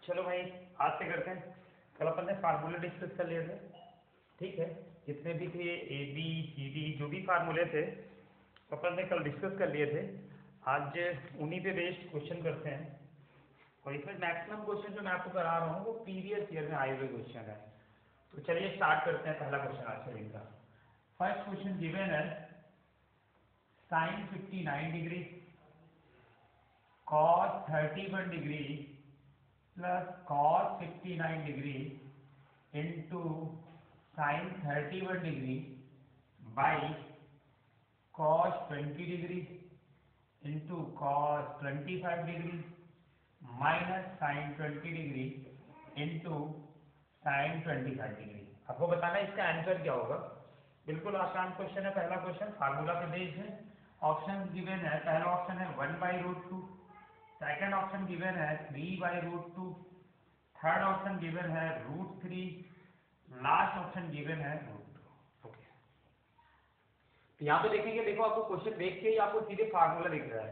चलो भाई आज से करते हैं। कल अपन ने फार्मूले डिस्कस कर लिए थे, ठीक है। जितने भी थे ए बी सी डी जो भी फार्मूले थे अपन ने कल डिस्कस कर लिए थे। आज उन्हीं पे बेस्ड क्वेश्चन करते हैं और इसमें मैक्सिमम क्वेश्चन जो मैं आपको करा रहा हूँ वो प्रीवियस ईयर में आए हुए क्वेश्चन है। तो चलिए स्टार्ट करते हैं। पहला क्वेश्चन आज का दिन का फर्स्ट क्वेश्चन गिवन है sine 59 degree cos 31 degree plus cos 59 degree into sine 31 degree by cos 20 degree into cos 25 degree minus sine 20 degree into sine 25 degree. आपको बताना है इसका आंसर क्या होगा। बिल्कुल आसान क्वेश्चन है। पहला क्वेश्चन फार्मूला पे बेस्ड है। ऑप्शन गिवन है, पहला ऑप्शन है 1/√2, सेकेंड ऑप्शन गिवन है 3/√2, थर्ड ऑप्शन गिवन है √3, लास्ट ऑप्शन गिवन है √2। ओके, तो यहाँ पे देखेंगे, देखो आपको क्वेश्चन देख के ही आपको सीधे फार्मूला दिख रहा है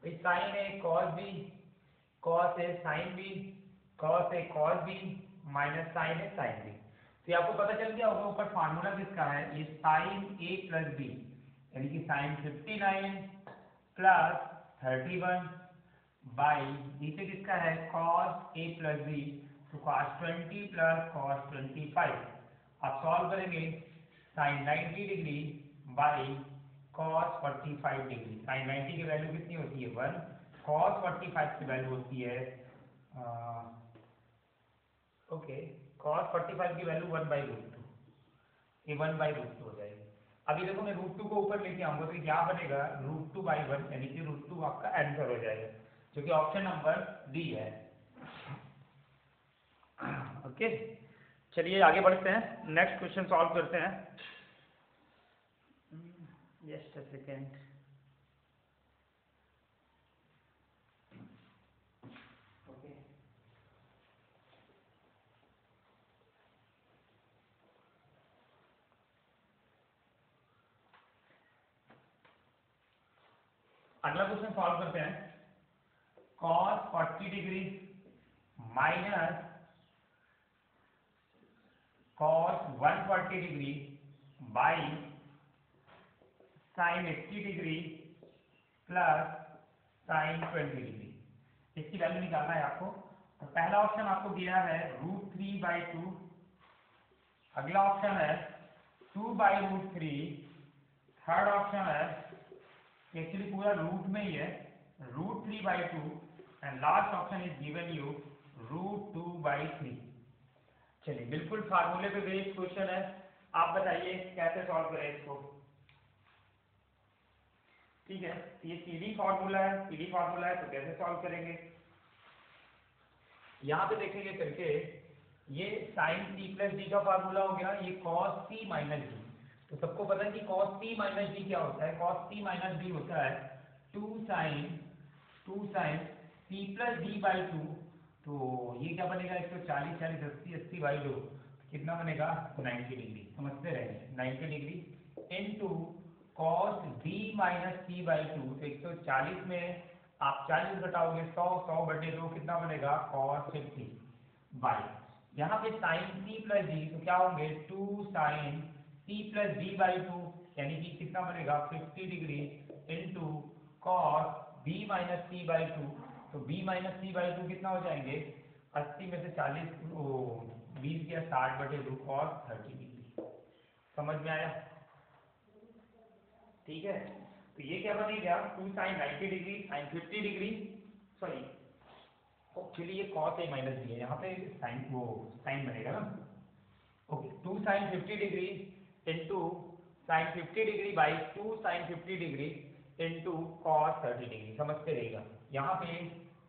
भाई। Sign A cos b, cos A sine B, cos a cos b minus sine a sine B. तो आपको पता चल गया होगा ऊपर फार्मूला किसका है, ये साइन ए प्लस बी, यानी कि साइन 59 प्लस 31 बाई नीचे किसका है कॉस ए प्लस बी, तो कॉस 20 प्लस कॉस 25। आप सॉल्व करेंगे sine 90 degree by cos 45 degree. Sine 90 की वैल्यू कितनी होती है 1, कॉस 45 की वैल्यू होती है ओके, कॉस 45 की वैल्यू 1/√2, ये 1/√2 हो जाएगी। अभी देखो मैं √2 को ऊपर लेके आऊंगा तो क्या बनेगा √2/1, यानी कि √2 आपका आंसर हो जाएगा, जो कि ऑप्शन नंबर डी है। ओके, चलिए आगे बढ़ते हैं, नेक्स्ट क्वेश्चन सॉल्व करते हैं। Just a second. अगला क्वेश्चन सॉल्व करते हैं। cos 40 degree minus cos 140 degree by sine 80 degree plus sign 20 degree, इसकी वैल्यू निकालना है आपको। तो पहला ऑप्शन आपको दिया है √3/2, अगला ऑप्शन है 2/√3, थर्ड ऑप्शन है एक्चुअली पूरा रूट में ही है √3/2 and last option is given you √2/3। चलिए बिल्कुल फार्मूले पे बेस्ड क्वेश्चन है, आप बताइए कैसे सॉल्व करें इसको। ठीक है, ये सीधी फार्मूला है, सीधी फार्मूला है तो कैसे सॉल्व करेंगे। यहाँ पे देखेंगे करके, ये साइन c प्लस डी का फार्मूला हो गया, ये cos c माइनस डी। तो सबको पता है कि cos c माइनस डी क्या होता है, cos c माइनस डी होता है 2 साइन c प्लस d/2। तो ये क्या बनेगा 140 40 80 80/2, कितना बनेगा 90 डिग्री। समझते रहेंगे 90 degree into cos d minus c/2, तो 140 में आप 40 घटाओगे 100, 100/2 कितना बनेगा cos 50 बाई, यहाँ पे साइन c प्लस डी, तो क्या होंगे 2 साइन c प्लस d/2, यानी कि कितना बनेगा 50 degree into cos b minus c/2, तो b माइनस c/2 कितना हो जाएंगे 80 में से 40 20 या 60/2 cos 30 डिग्री। समझ में आया? ठीक है, तो ये क्या बनेगा 2 sine 90 degree sine 50 degree, sorry actually ये cos a माइनस बी है, यहाँ पे साइन साइन बनेगा ना। Okay, 2 sine 50 degree into sine 50 degree by 2 sine 50 degree into cos 30 डिग्री। समझते रहेगा, यहाँ पे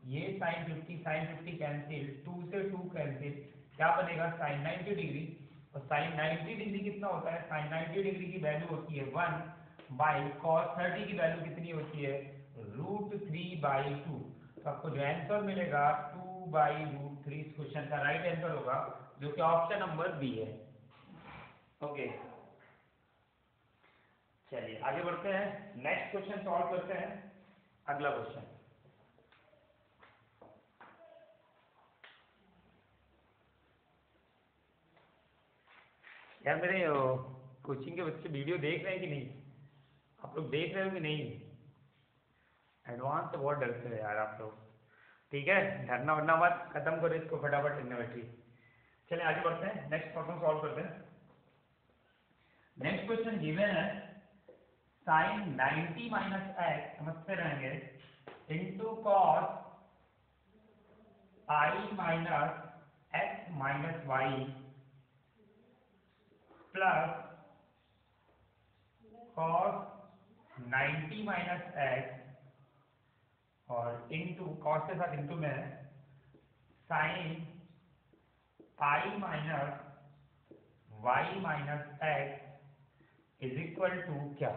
ये साइन 50 कैंसिल, 2 से 2 कैंसिल, क्या बनेगा साइन 90 डिग्री, और साइन 90 डिग्री कितना होता है, साइन 90 डिग्री की वैल्यू होती है 1 बाई cos 30 की वैल्यू कितनी होती है √3/2। तो आपको जो आंसर मिलेगा 2/√3 इस क्वेश्चन का राइट आंसर होगा, जो कि ऑप्शन नंबर बी है। ओके, चलिए आगे बढ़ते हैं, नेक्स्ट क्वेश्चन सॉल्व करते हैं। अगला क्वेश्चन यार मेरे कोचिंग के बच्चे वीडियो देख रहे हैं कि नहीं? आप लोग देख रहे हो कि नहीं? एडवांस से बहुत डरते हो यार आप लोग। ठीक है, डरना वरना मत, खत्म करो इसको फटाफट ट्रिग्नोमेट्री। चलिए आगे बढ़ते हैं, नेक्स्ट प्रॉब्लम सॉल्व करते हैं। नेक्स्ट क्वेश्चन गिवन है साइन 90 माइनस एक्स, समझते रहेंगे, into cos I minus x minus y plus cos 90 minus x और इंटू कॉस के साथ इंटू में sine I minus y minus x is equal to क्या?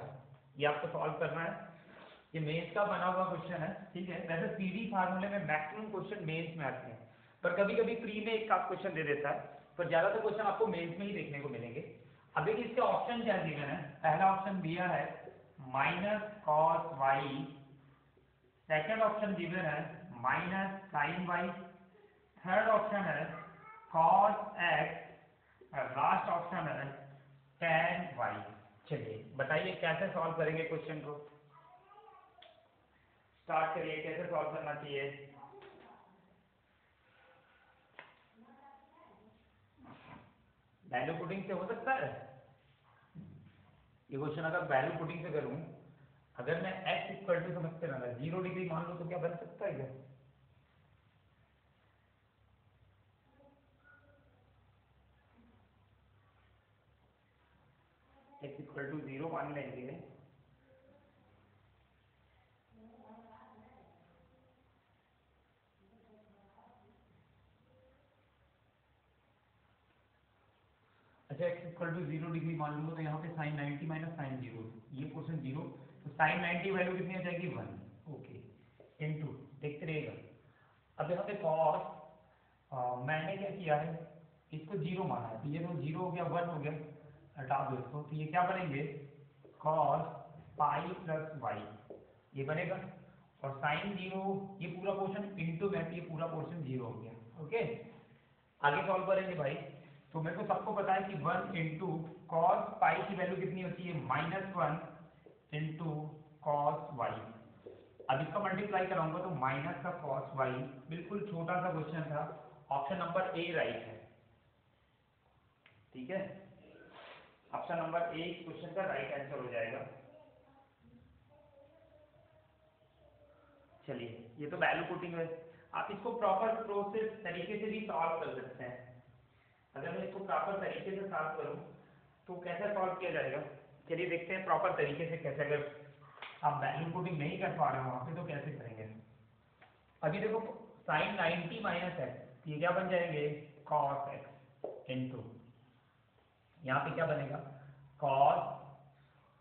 ये आपको सॉल्व करना है। ये मेंस का बना हुआ क्वेश्चन है, ठीक है। वैसे पीडी फार्मूले में मैक्सिमम क्वेश्चन मेंस में आते हैं, पर कभी कभी प्री में एक आध क्वेश्चन दे देता है, पर ज्यादातर क्वेश्चन आपको मेंस में ही देखने को मिलेंगे। अब देखिए इसके ऑप्शन क्या दिए हैं। पहला ऑप्शन दिया है minus cos y, second option given है minus sine y, third option है कॉस एक्स और लास्ट ऑप्शन है tan वाई। चलिए बताइए कैसे सॉल्व करेंगे क्वेश्चन को, स्टार्ट करिए, कैसे सॉल्व करना चाहिए। वैल्यू पुटिंग से हो सकता है ये क्वेश्चन? अगर वैल्यू पुटिंग से करूं, अगर मैं x इक्वल टू समझते रहना 0 डिग्री मान लो, तो क्या बन सकता है क्या? x इक्वल टू 0 मान लेंगे, अच्छा x इक्वल टू 0 डिग्री मान लूंगा, तो यहाँ पे साइन 90 माइनस साइन 0, ये क्वेश्चन 0, तो साइन 90 वैल्यू कितनी आ जाएगी 1, ओके, इनटू, देखते रहिएगा। अब यहाँ पे कॉस मैंने क्या किया है, इसको 0 माना है, तो ये तो 0 हो गया, 1 हो गया, हटा दो इसको, तो ये क्या बनेंगे कॉस पाई प्लस वाई, ये बनेगा। और साइन 0, ये पूरा पोर्शन इंटू में, ये पूरा पोर्शन 0 हो गया, ओके। आगे सॉल्व करेंगे भाई, तो मेरे को सबको पता है कि 1 इंटू कॉस पाई की वैल्यू कितनी होती है -1 इंटू कॉस वाई। अब इसका मल्टीप्लाई कराऊंगा तो माइनस का कॉस वाई, बिल्कुल छोटा सा क्वेश्चन था, ऑप्शन नंबर ए राइट है, ठीक है। ऑप्शन नंबर ए क्वेश्चन का राइट आंसर हो जाएगा। चलिए ये तो वैल्यू पुटिंग है, आप इसको प्रॉपर प्रोसेस तरीके से भी सॉल्व कर सकते हैं। अगर मैं इसको प्रॉपर तरीके से सॉल्व करूं तो कैसे सॉल्व किया जाएगा, चलिए देखते हैं प्रॉपर तरीके से कैसे। अगर आप वैल्यू पुटिंग नहीं कर पा रहे हो वहां पे तो कैसे करेंगे। अभी देखो साइन 90 माइनस एक्स, ये क्या बन जाएंगे कॉस एक्स इंटू, यहाँ पे क्या बनेगा कॉस,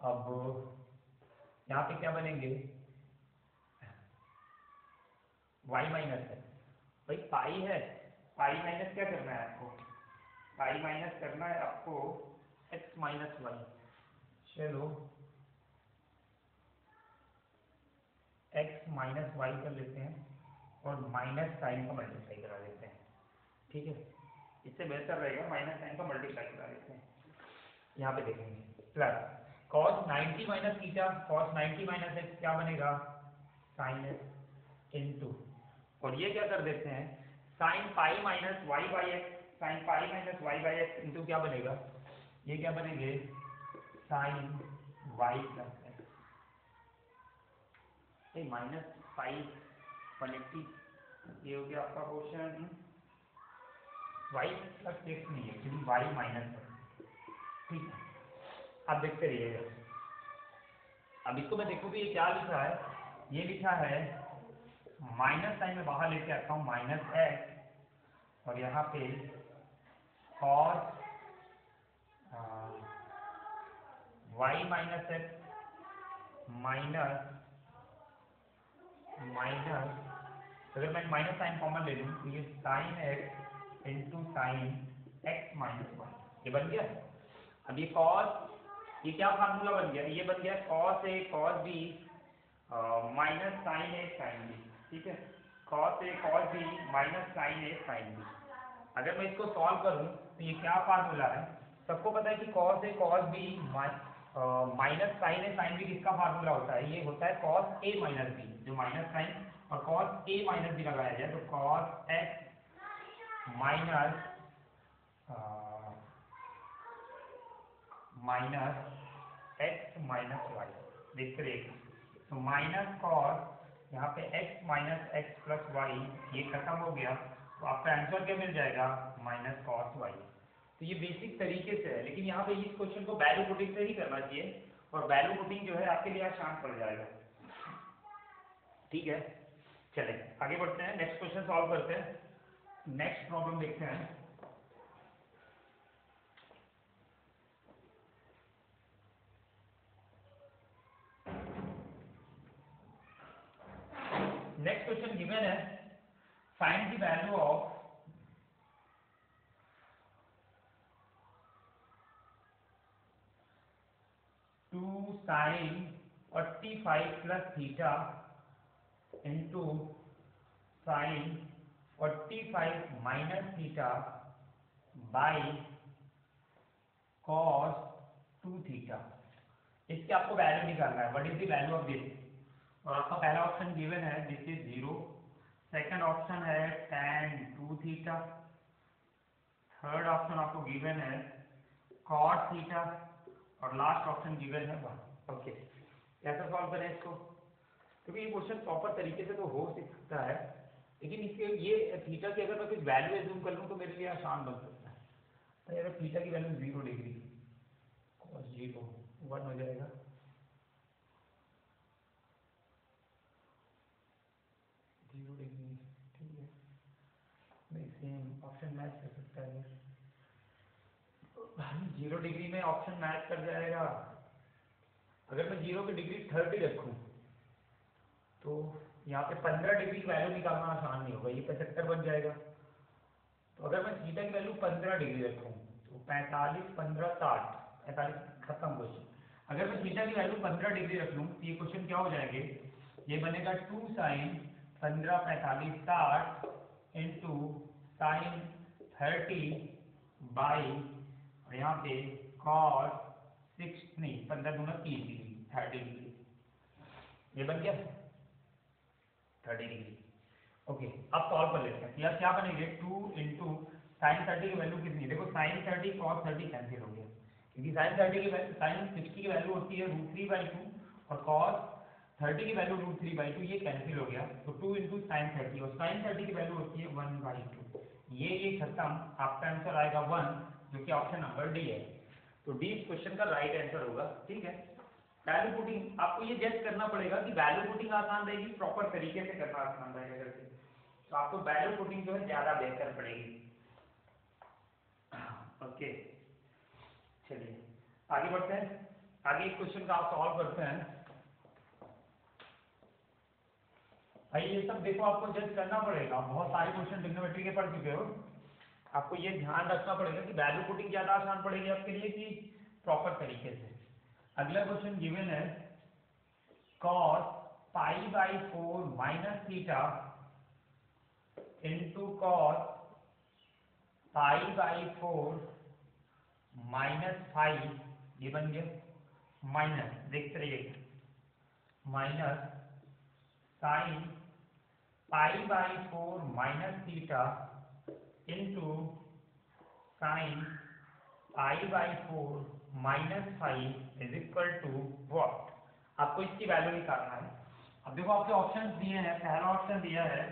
अब यहाँ पे क्या बनेंगे वाई माइनस है, भाई पाई है, पाई माइनस क्या करना है आपको, पाई माइनस करना है आपको एक्स माइनस वाई। चलो एक्स माइनस वाई कर लेते हैं और माइनस साइन का मल्टीप्लाई करा देते हैं, ठीक है। इससे बेहतर रहेगा माइनस साइन का मल्टीप्लाई करा देते हैं। यहाँ पे देखेंगे plus cos 90 minus theta, cos 90 minus x क्या बनेगा साइन एक्स इंटू, और ये क्या कर देते हैं sine pi minus y by x, sine pi minus y by x into क्या बनेगा, ये क्या बनेंगे sine y plus x, minus pi 180, ये हो गया आपका क्वेश्चन। वाई प्लस एक्स नहीं है क्योंकि वाई माइनस है, ठीक है। अब देखते रहिएगा, अब इसको मैं देखूँ कि ये क्या लिखा है, ये लिखा है माइनस साइन में बाहर लेके आता हूँ माइनस एक्स और यहाँ पे cos y minus x minus अगर मैं माइनस साइन कॉमन ले लूँ तो ये sine x into sine x minus y, ये बन गया। अब ये कॉस, ये क्या फार्मूला बन गया, ये बन गया cos a cos b minus sine a sine B, ठीक है। Cos a cos b minus sine a sine B. अगर मैं इसको सॉल्व करूं तो ये क्या फार्मूला है, सबको पता है कि cos a cos b minus sine a sine b किसका फार्मूला होता है, ये होता है कॉस ए माइनस बी, जो माइनस साइन और कॉस ए माइनस बी लगाया जाए तो cos x minus x minus y, देखते रहिए। तो माइनस कॉस यहाँ पे x minus x plus y, ये खत्म हो गया तो आपका आंसर क्या मिल जाएगा, माइनस कॉस वाई। तो ये बेसिक तरीके से है, लेकिन यहाँ पे इस क्वेश्चन को वैल्यू पुटिंग से ही करना चाहिए, और वैल्यू पुटिंग जो है आपके लिए आसान पड़ जाएगा। ठीक है, चले आगे बढ़ते हैं, नेक्स्ट क्वेश्चन सॉल्व करते हैं। नेक्स्ट प्रॉब्लम देखते हैं। नेक्स्ट क्वेश्चन गिवन है, find the value of 2 sin 45 plus theta into sin 45 minus theta by cos 2 theta। इसके आपको वैल्यू निकालना है, what is the value of this. और आपका पहला ऑप्शन गिवन है दिस इज 0, सेकंड ऑप्शन है tan 2 थीटा, थर्ड ऑप्शन आपको गिवन है cos थीटा, और लास्ट ऑप्शन गिवन है 1। ओके, कैसे सॉल्व करें इसको, क्योंकि ये क्वेश्चन प्रॉपर तरीके से तो हो सकता है, लेकिन इसके ये थीटा की अगर मैं कुछ वैल्यू एज्यूम कर लूँ तो मेरे लिए आसान बन सकता है। तो अगर थीटा की वैल्यू 0 डिग्री, cos 0 1 हो जाएगा, ठीक है, नहीं सेम ऑप्शन मैच कर सकता है, 0 डिग्री में ऑप्शन मैच कर जाएगा। अगर मैं 0 की डिग्री 30 रखूं तो यहाँ पे 15 डिग्री की वैल्यू निकालना आसान नहीं होगा, ये 75 बन जाएगा। तो अगर मैं थीटा की वैल्यू 15 डिग्री रखूं तो 45 15 60, 45 खत्म क्वेश्चन। अगर मैं थीटा की वैल्यू 15 डिग्री रख लूँ तो ये क्वेश्चन क्या हो जाएंगे, ये बनेगा 2 साइन 15 45 60 इंटू साइन 30 बाई, और यहाँ पे cos 6 नहीं 15 दूना 30 डिग्री 30 डिग्री, ये बन गया 30 डिग्री। ओके, अब सॉल्व कर लेते हैं। यार क्या बनेंगे, 2 इंटू साइन 30 की वैल्यू कितनी है, देखो साइन 30 cos 30 कैंसिल हो गया, क्योंकि साइन 30 की वैल्यू साइन 60 की वैल्यू होती है √3/2 और cos 30 की वैल्यू √3/2, ये कैंसिल हो गया। तो 2 इंटू साइन 30, और साइन 30 की वैल्यू होती है 1/2, ये खत्म, आपका आंसर आएगा 1, जो कि ऑप्शन नंबर डी है। तो डी इस क्वेश्चन का राइट आंसर होगा। ठीक है, वैल्यू पुटिंग आपको ये जज करना पड़ेगा कि वैल्यू पुटिंग आसान रहेगी, प्रॉपर तरीके से करना आसान रहेगा करके, तो आपको वैल्यू पुटिंग जो है ज्यादा बेहतर पड़ेगी। ओके, चलिए आगे बढ़ते हैं, आगे एक क्वेश्चन का आप सॉल्व करते हैं। भाई ये सब देखो आपको जज करना पड़ेगा, बहुत सारे क्वेश्चन ट्रिग्नोमेट्री के पढ़ चुके हो, आपको ये ध्यान रखना पड़ेगा कि वैल्यू पुटिंग ज्यादा आसान पड़ेगी आपके लिए कि प्रॉपर तरीके से। अगला क्वेश्चन गिवन है cos π/4 minus theta into cos π/4 minus 5, ये बन गया माइनस, देखते रहिए, minus sine π/4 minus theta into sine π/4 minus 5 is equal to what. आपको इसकी वैल्यू निकालना है। अब देखो आपके ऑप्शंस दिए हैं, पहला ऑप्शन दिया है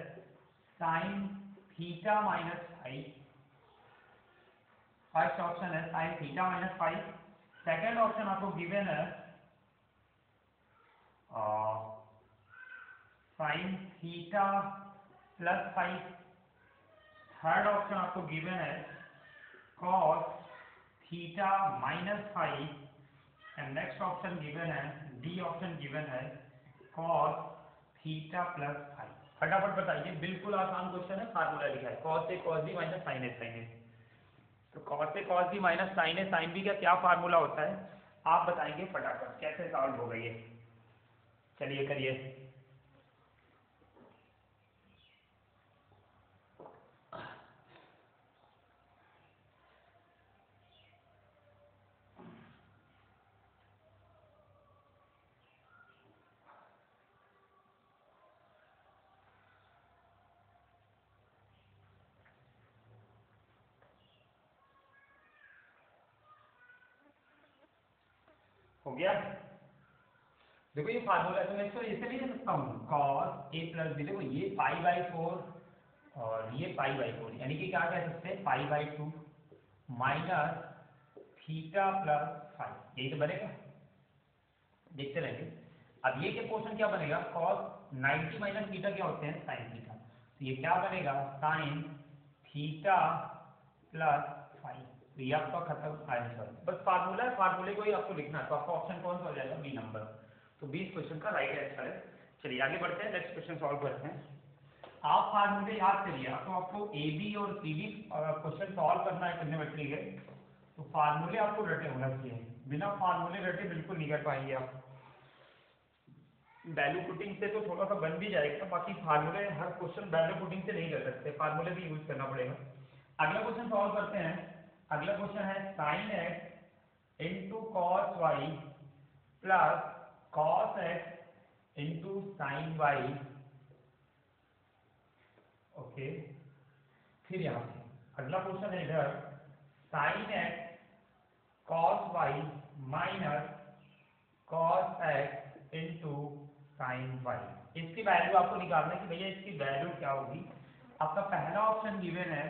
sine theta minus 5, first option है sine theta minus 5, second option आपको गिवन है sine theta plus 5, third option आपको गिवन है cos theta minus 5, and next option given है, डी ऑप्शन गिवन है cos थीटा प्लस 5। फटाफट बताइए, बिल्कुल आसान क्वेश्चन है, फार्मूला लिखा है cos A cos B minus sin A sin A। तो cos A cos B minus sin A sin B का क्या फार्मूला होता है, आप बताएंगे फटाफट कैसे सॉल्व होगा ये। चलिए करिए। हो गया। देखो ये फार्मूला तो मैं इसको ऐसे नहीं लिख सकता हूँ cos a प्लस बी, देखो ये π/4 और ये π/4, यानी कि क्या कह सकते हैं π/2 माइनस थीटा प्लस फाइव, यही तो बनेगा, देखते रहेंगे। अब ये के पोर्शन क्या बनेगा, cos 90 माइनस थीटा क्या होते हैं साइन थीटा, तो ये क्या बनेगा साइन थीटा प्लस फाइव, तो ये आपका खत्म आंसर। बस फार्मूला है, फार्मूले को ही आपको लिखना है, तो आपका ऑप्शन कौन सा हो जाएगा, बी नंबर। तो 20 क्वेश्चन का राइट आंसर है। चलिए आगे बढ़ते हैं, नेक्स्ट क्वेश्चन सॉल्व करते हैं। आप फार्मूले याद करिए, तो आपको ए बी और सी बी क्वेश्चन सॉल्व करना है ट्रिग्नोमेट्री के, तो फार्मूले आपको रटे होना चाहिए, बिना फार्मूले रटे बिल्कुल नहीं कर पाएंगे आप। वैल्यू पुटिंग से तो थोड़ा सा बन भी जाएगा, बाकी फार्मूले हर क्वेश्चन वैल्यू पुटिंग से नहीं कर सकते, फार्मूले भी यूज करना पड़ेगा। अगला क्वेश्चन सॉल्व करते हैं। अगला क्वेश्चन है sine x into cos y plus cos x into sine y. Okay, फिर यहाँ से अगला क्वेश्चन है इधर sine x cos y minus cos x into sine y. इसकी वैल्यू आपको निकालना है कि भैया इसकी वैल्यू क्या होगी। आपका पहला ऑप्शन गिवन है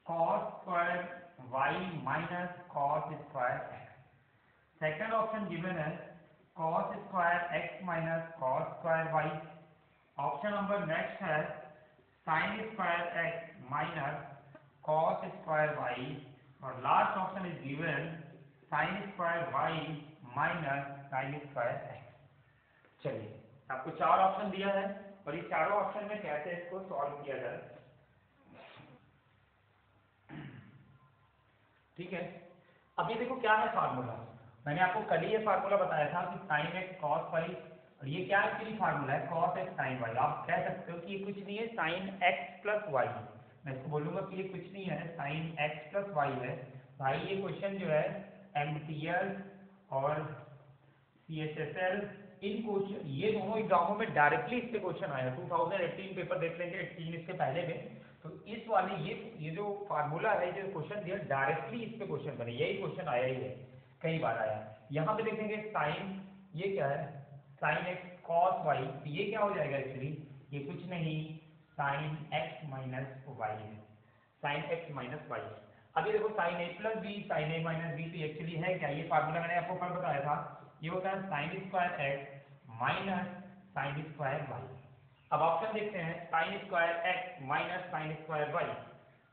cos square y minus cos square x. Second option given है cos square x minus cos square y. Option number next है sine square x minus cos square y, और last option is given sine square y minus sine square x. चलिए आपको चार option दिया है और ये चारों ऑप्शन में कैसे इसको सॉल्व किया जाए, ठीक है। अब ये देखो क्या है फार्मूला, मैंने आपको कल ही ये फार्मूला बताया था कि साइन एक्स कॉस वाई, और ये क्या एक्चुअली फार्मूला है कॉस एक्स साइन वाई। आप कह सकते हो कि ये कुछ नहीं है साइन एक्स प्लस वाई, मैं इसको बोलूंगा कि ये कुछ नहीं है साइन एक्स प्लस वाई है। भाई ये क्वेश्चन जो है एमटीएल और सीएचएसएल, इन क्वेश्चन ये दोनों एग्जामों में डायरेक्टली इससे क्वेश्चन आया। 2018 पेपर देख लेंगे, 18 इसके पहले में, तो इस वाले ये जो फार्मूला है, जो क्वेश्चन दिया डायरेक्टली इस पे क्वेश्चन बने, यही क्वेश्चन आया ही है, कई बार आया। यहाँ पे देखेंगे साइन, ये क्या है साइन एक्स कॉस वाई, तो ये क्या हो जाएगा एक्चुअली, ये कुछ नहीं साइन एक्स माइनस वाई है, साइन एक्स माइनस वाई। अभी देखो साइन ए प्लस बी साइन ए माइनस बी, तो एक्चुअली है क्या, ये फार्मूला मैंने आपको कल बताया था, ये होता है sine square x minus sine square y. अब ऑप्शन देखते हैं sine square x minus sine square y,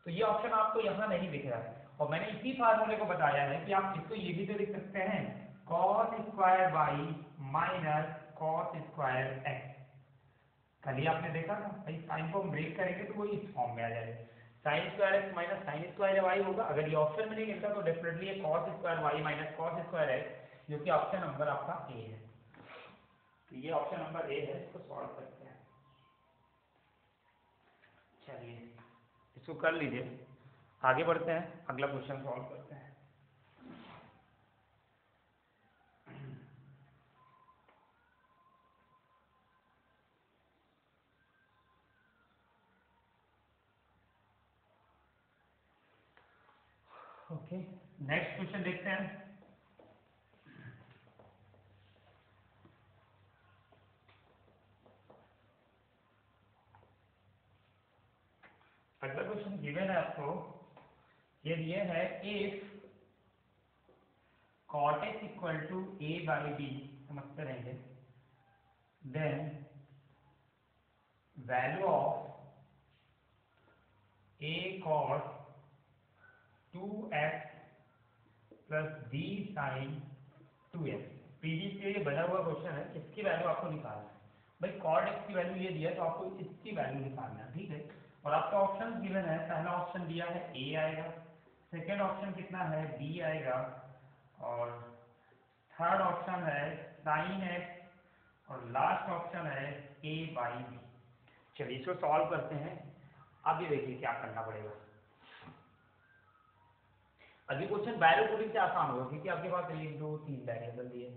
तो ये ऑप्शन आपको यहाँ नहीं दिख रहा है, और मैंने इसी फार्मूले को बताया है कि आप इसको ये भी तो लिख सकते हैं cos square y minus cos square x. कल ही आपने देखा था भाई, साइन को हम ब्रेक करेंगे तो वो इस फॉर्म में आ जाएगा, sine square x minus sine square y होगा। अगर ये ऑप्शन में नहीं मिलता तो डेफिनेटली ये cos square y minus cos square x, जो कि ऑप्शन नंबर आपका ए है। तो ये ऑप्शन नंबर ए है, इसको सॉल्व करते हैं। चलिए इसको कर लीजिए, आगे बढ़ते हैं, अगला क्वेश्चन सॉल्व करते हैं। ओके, नेक्स्ट क्वेश्चन देखते हैं। अगला क्वेश्चन गिवन है आपको, ये दिए है if cot x equal to a by b, समझते रहेंगे, then value of a cos 2x plus b sin 2x। पीडी से ये बना हुआ क्वेश्चन है, इसकी वैल्यू आपको निकालना है। भाई cot x की वैल्यू ये दिया तो आपको इसकी वैल्यू निकालना है, ठीक है। और आपका ऑप्शन गिवन है, पहला ऑप्शन दिया है a आएगा, सेकेंड ऑप्शन कितना है b आएगा, और थर्ड ऑप्शन है साइन एक्स, और लास्ट ऑप्शन है a बाई बी। चलिए इसको सॉल्व करते हैं। अब ये देखिए क्या करना पड़ेगा। अभी क्वेश्चन वैल्यू पुटिंग से आसान होगा, क्योंकि आपके पास 1 2 3 वेरिएबल दिए,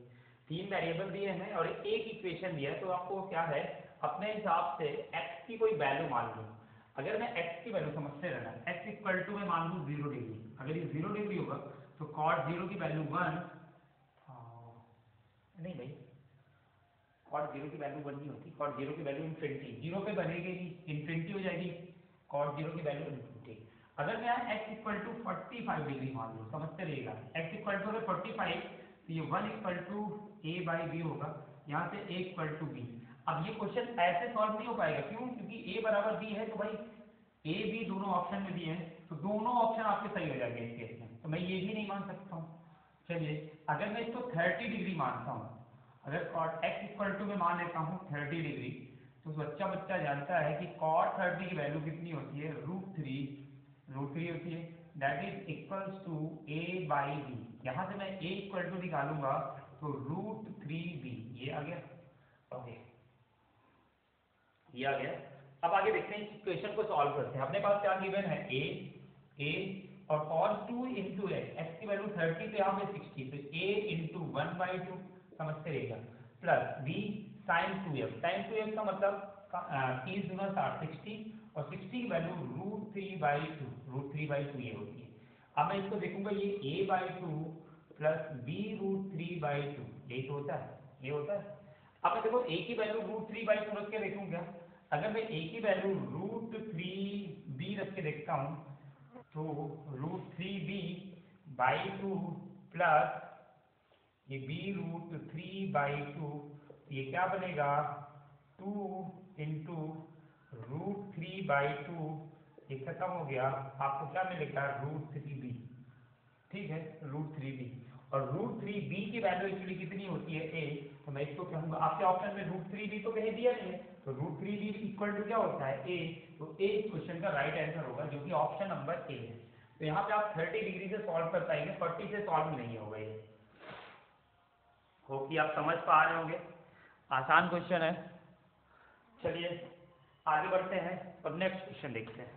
3 वेरिएबल दिए हैं और एक इक्वेशन दिया है, तो आपको क्या है अपने हिसाब से x की कोई वैल्यू मान लो। अगर मैं x की वैल्यू, समझते रहना, x इक्वल टू मैं मान लूँ 0 डिग्री, अगर ये 0 डिग्री होगा तो cos 0 की वैल्यू 1, नहीं भाई, कॉट जीरो की वैल्यू 1 नहीं होती, कॉट जीरो की वैल्यू इन्फिनिटी, जीरो पे बनेगी नहीं, इन्फिनिटी हो जाएगी, कॉट जीरो की वैल्यू इन्फिनिटी। अगर मैं x इक्वल टू 45 डिग्री मान लूँ, समझते रहिएगा, x इक्वल टू अगर 45, तो ये 1 equal to a by b होगा, यहाँ से a इक्वल टू बी। अब ये क्वेश्चन ऐसे सॉल्व नहीं हो पाएगा, क्यों? क्योंकि a बराबर b है, तो भाई a b दोनों ऑप्शन में दिए हैं, तो दोनों ऑप्शन आपके सही हो जाएंगे इस केस में, तो मैं ये भी नहीं मान सकता हूँ। चलिए, अगर मैं इसको 30 डिग्री मानता हूँ, अगर कॉट x इक्वल टू में मान लेता हूँ 30 डिग्री, तो बच्चा जानता है कि कॉट 30 की वैल्यू कितनी होती है, √3 होती है, that is equals to a by b. यहाँ से मैं a इक्वल टू निकालूंगा तो √3b, ये आ गया, ओके ये आ गया। अब आगे देखते हैं, इस इक्वेशन को सॉल्व करते हैं। अपने पास क्या गिवन है, a और cos 2 इंटू x की वैल्यू 30, तो यहाँ पे 60, तो a इंटू 1/2 समझते रहेगा, plus b sin 2f, sin 2f का मतलब 30 गुना 60, और 60 की वैल्यू √3/2 ये होती है। अब मैं इसको देखूंगा, ये a/2 प्लस b √3/2, यही तो होता है, ये होता है। अब मैं देखो a की वैल्यू √3/2 रख के देखूंगा, अगर मैं a की वैल्यू √3b रख के देखता हूँ, तो √3b/2 प्लस ये b√3/2, ये क्या बनेगा, 2 इंटू √3/2, ये खत्म हो गया, आपको क्या मिलेगा, √3b, ठीक है, √3b। और √3b की वैल्यू एक्चुअली कितनी होती है, a, तो मैं इसको कहूंगा, आपके ऑप्शन में √3b तो कहीं दिया नहीं है, तो √3b इक्वल टू क्या होता है, a, तो a इस क्वेश्चन का राइट आंसर होगा, जो कि ऑप्शन नंबर a है। तो यहाँ पे आप 30 डिग्री से सॉल्व कर पाएंगे, 40 से सॉल्व नहीं होगा ये। होप कि आप समझ पा रहे होंगे, आसान क्वेश्चन है। चलिए आगे बढ़ते हैं और नेक्स्ट क्वेश्चन देखते हैं।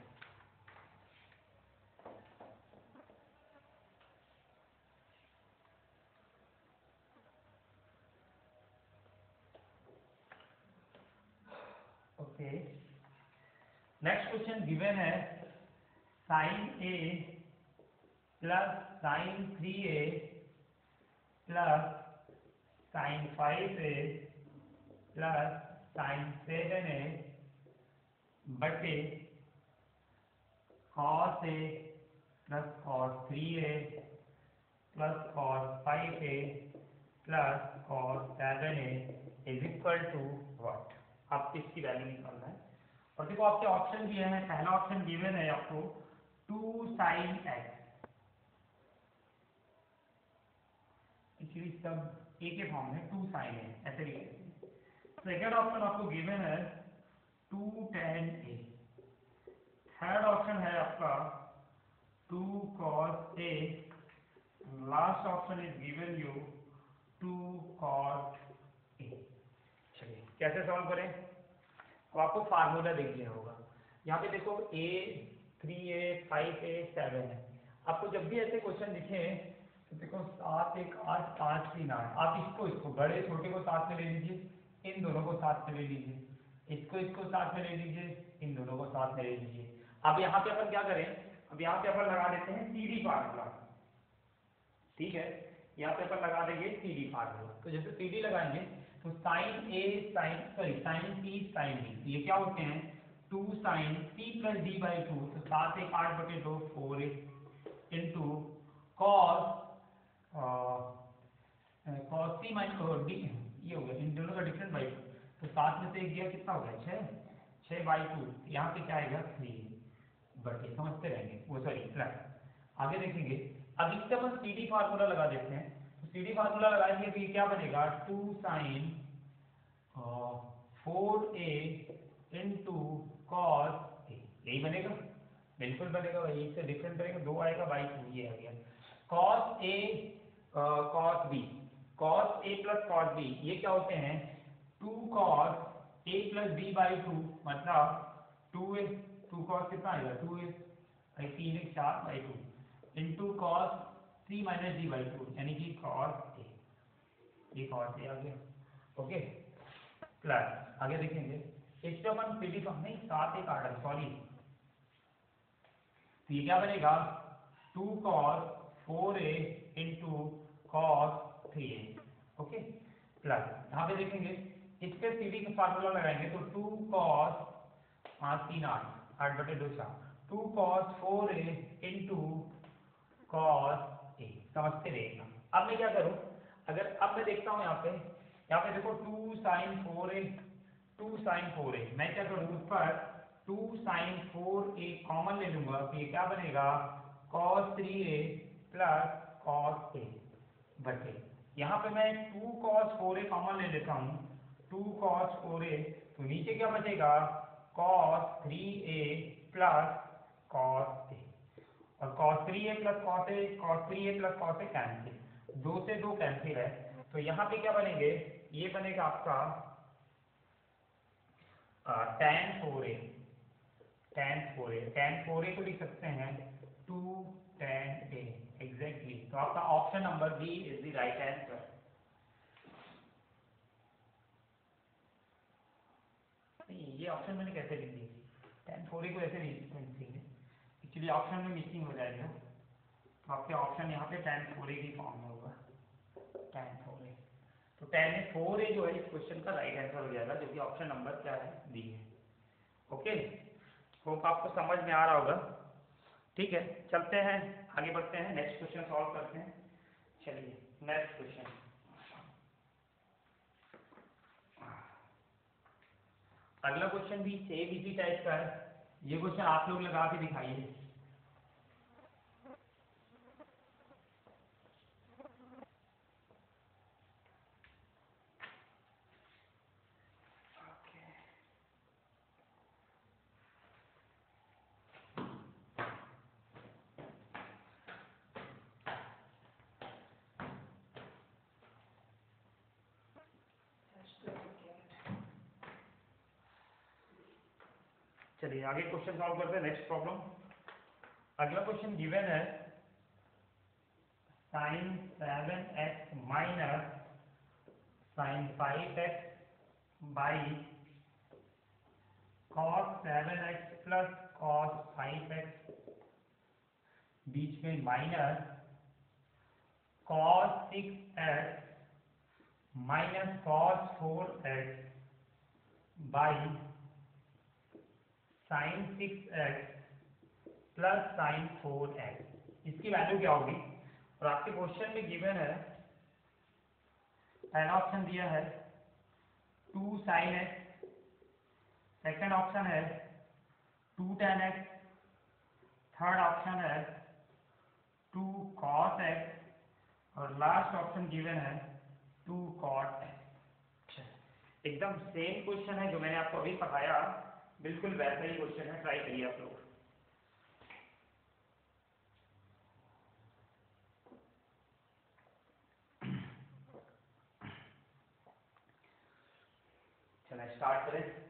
ओके, नेक्स्ट क्वेश्चन गिवन है, sin a plus sin 3a plus sin 5a plus sin 7a बटे cos a plus cos 3a plus cos 5a plus cos 7a is equal to what. आप इसकी value निकालना है, और देखो आपके option दिए हैं, पहला ऑप्शन गिवन है आपको 2 sin x, एक्चुअली सब एक ही फॉर्म में 2 sin है, ऐसे लिख लेते हैं। सेकेंड ऑप्शन आपको गिवन है 2 tan a, थर्ड ऑप्शन है आपका 2 cos a, last option is given you 2 cos a। चलिए कैसे सॉल्व करें, अब आपको फार्मूला देख लिया होगा, यहाँ पे देखो a 3a 5a 7 है। आपको जब भी ऐसे क्वेश्चन दिखे, तो देखो 7 1 8 5 3 8, आप इसको बड़े छोटे को साथ में ले लीजिए, इन दोनों को साथ में ले लीजिए, इसको साथ में ले लीजिए, इन दोनों को साथ में ले लीजिए। अब यहाँ पे अपन क्या करें, अब यहाँ पे अपन लगा देते हैं सीडी फार्मूला, ठीक है, यहाँ पे अपन लगा देंगे सीडी फार्मूला। तो जैसे सीडी लगाएंगे, तो sine a sine c sine d, तो ये क्या होते हैं, 2 sine C plus d by 2, तो 7 1 8/2 4 into cos cos c minus d, ये हो गया, इन दोनों का डिफरेंस बाई 2, तो 7 में से एक गया, कितना हो गया, 6/2, यहाँ पे क्या आएगा 3/, समझते रहेंगे, वो सॉरी प्लस। आगे देखेंगे, अब इससे अपन सीडी फार्मूला लगा देते हैं, तो सीडी फार्मूला लगाएंगे तो ये क्या बनेगा, 2 sign 4a into cos A, यही बनेगा, बिल्कुल बनेगा भाई, इससे डिफरेंट रहेगा, 2 आएगा बाई 2, ये आ गया, cos a cos b, cos a plus cos b, ये क्या होते हैं, 2 cos a plus b by 2, मतलब 2a, 2 कॉस कितना आएगा 2a, 3 1 4/2 into cos 3 minus d by 2, यानी कि कॉस ए, ये कॉस ए आ गया, ओके, प्लस आगे देखेंगे, इससे अपन सीडी फॉर्म नहीं 7 1 8, सॉरी, तो ये क्या बनेगा, 2 cos 4a into cos 3a, okay. Plus यहाँ पे देखेंगे इस पे सीडी का फार्मूला लगाएंगे तो 2 cos 8 2 cos 4a into cos a, समझते रहेगा। अब मैं क्या करूं, अगर अब मैं देखता हूं यहाँ पे देखो 2 sin 4a, मैं क्या करूं उस पर 2 sin 4a कॉमन ले लूंगा तो ये क्या बनेगा cos 3a plus cos a बचे। यहाँ पे मैं 2 cos 4a कॉमन ले लेता हूँ, 2 cos 4a, तो नीचे क्या बचेगा cos 3a plus cos a, और cos 3a plus cos a, cos 3a plus cos a cancel, 2 से 2 कैंसिल है, तो यहाँ पे क्या बनेंगे, ये बनेगा आपका tan 4a, tan 4a को लिख सकते हैं 2 tan a एग्जैक्टली। तो आपका option number b is the right answer. ये ऑप्शन मैंने कैसे लिख दी, tan 4a को ऐसे लिखेंगे, एक्चुअली ऑप्शन में मिसिंग हो जाएगा, तो आपके ऑप्शन यहाँ पे tan 4a की फॉर्म में होगा, tan 4a, तो tan 4a जो है इस क्वेश्चन का राइट आंसर हो जाएगा, जो कि ऑप्शन नंबर क्या है, डी है। ओके, होप आपको समझ में आ रहा होगा। ठीक है, चलते हैं आगे बढ़ते हैं, नेक्स्ट क्वेश्चन सॉल्व करते हैं। चलिए नेक्स्ट क्वेश्चन, अगला क्वेश्चन भी सेम इसी टाइप का है। ये क्वेश्चन आप लोग लगा के दिखाइए। चलिए आगे क्वेश्चन सॉल्व करते हैं, नेक्स्ट प्रॉब्लम। अगला क्वेश्चन गिवन है sin 7x minus sin 5x by cos 7x plus cos 5x, बीच में minus cos 6x minus cos 4x by sin 6x plus sin 4x, इसकी वैल्यू क्या होगी। और आपके क्वेश्चन में गिवन है, पहला ऑप्शन दिया है 2 sin x, सेकंड ऑप्शन है 2 tan x, थर्ड ऑप्शन है 2 cos x, और लास्ट ऑप्शन गिवन है 2 cot x। एकदम सेम क्वेश्चन है जो मैंने आपको अभी पढ़ाया, बिल्कुल वैसा ही क्वेश्चन है, ट्राई करिए आप लोग। चलिए स्टार्ट करें।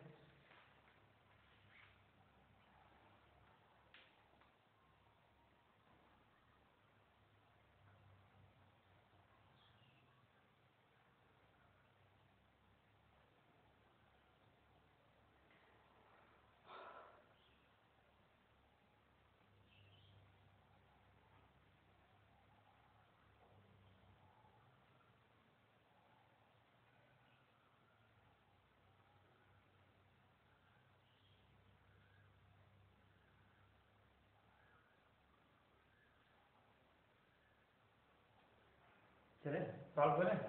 चले सॉल्व करें।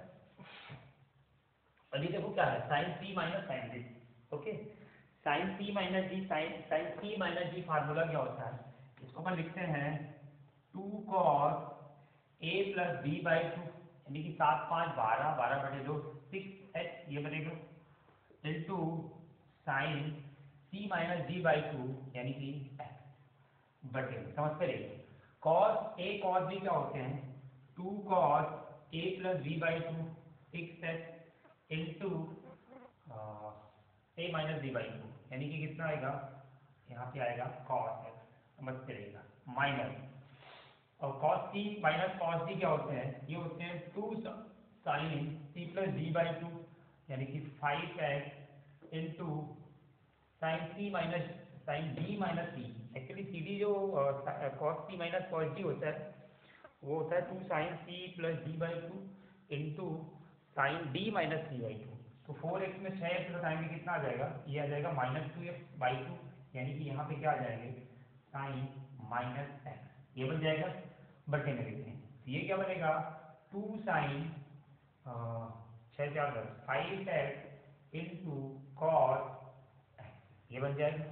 और ये देखो क्या है, साइन सी minus sine D. Okay, sine सी माइनस डी, साइन सी माइनस डी फार्मूला क्या होता है, इसको अपन लिखते हैं 2 cos a plus b by 2, यानी कि 7 5 12, 12/2 6x ये बनेगा, into sine C minus d by 2 यानी कि x बटे, समझते रहिए। cos a cos b क्या होते हैं, 2 cos a plus b by 2 6x into a minus d by 2, यानी कि कितना आएगा, यहाँ पे आएगा cos x, समझते रहेगा, माइनस, और cos c minus cos d क्या होते हैं, ये होते हैं 2 sin c plus d by 2, यानी कि 5x इंटू साइन सी minus sine d minus c, actually C D जो cos c minus cos d होता है वो होता है 2 sin c plus d by 2 into sign D minus d by two. तो 4x में 6x घटाएंगे कितना आ जाएगा, ये आ जाएगा -2x/2, यानी कि यहाँ पे क्या आ जाएंगे साइन -x, ये बन जाएगा। बटे में लिखते हैं तो ये क्या बनेगा 2 साइन 6 4 10 5x इंटू कॉस, ये बन जाएगा।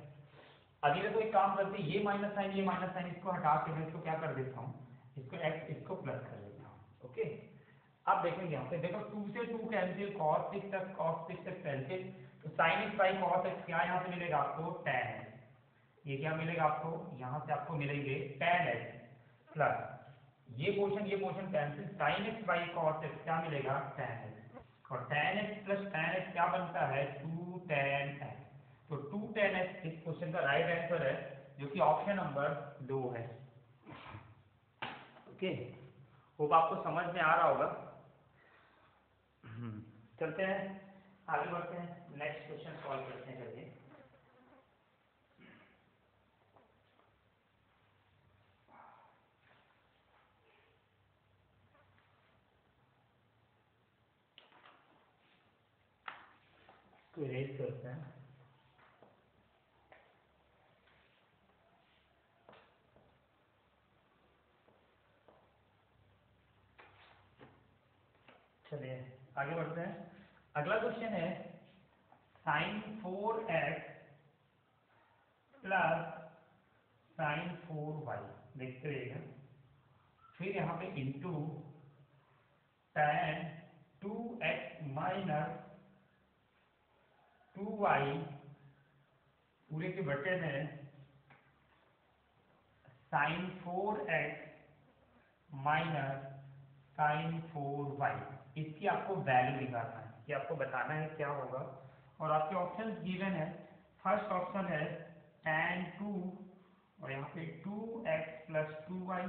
अभी देखो एक काम करते हैं, ये माइनस साइन इसको हटा के मैं इसको क्या कर देता हूँ, इसको x इसको प्लस कर देता हूँ। ओके, अब देखेंगे यहाँ पे, देखो 2 से 2 कैंसिल, cos 6 तक कैंसिल, तो sin x by cos x क्या यहाँ से मिलेगा आपको tan x, ये क्या मिलेगा आपको, यहाँ से आपको मिलेंगे tan x प्लस ये portion cancel, sin x by cos x क्या मिलेगा tan x, और tan x plus tan x क्या बनता है 2 tan x। तो 2 tan x इस क्वेश्चन का राइट आंसर है, जो कि ऑप्शन नंबर 2 है। ओके, होप आपको समझ में आ रहा होगा। चलते हैं आगे बढ़ते हैं, नेक्स्ट क्वेश्चन सॉल्व करते हैं। चलिए तो इरेज करते हैं। चलिए आगे बढ़ते हैं। अगला क्वेश्चन है sin 4x plus sin 4y, देखते रहिएगा। फिर यहाँ पे into tan 2x minus 2y पूरे के बटे में sin 4x minus sin 4y, इसकी आपको वैल्यू निकालना है, कि आपको बताना है क्या होगा। और आपके ऑप्शंस गिवन है, फर्स्ट ऑप्शन है tan 2 और यहाँ पे 2x plus 2y,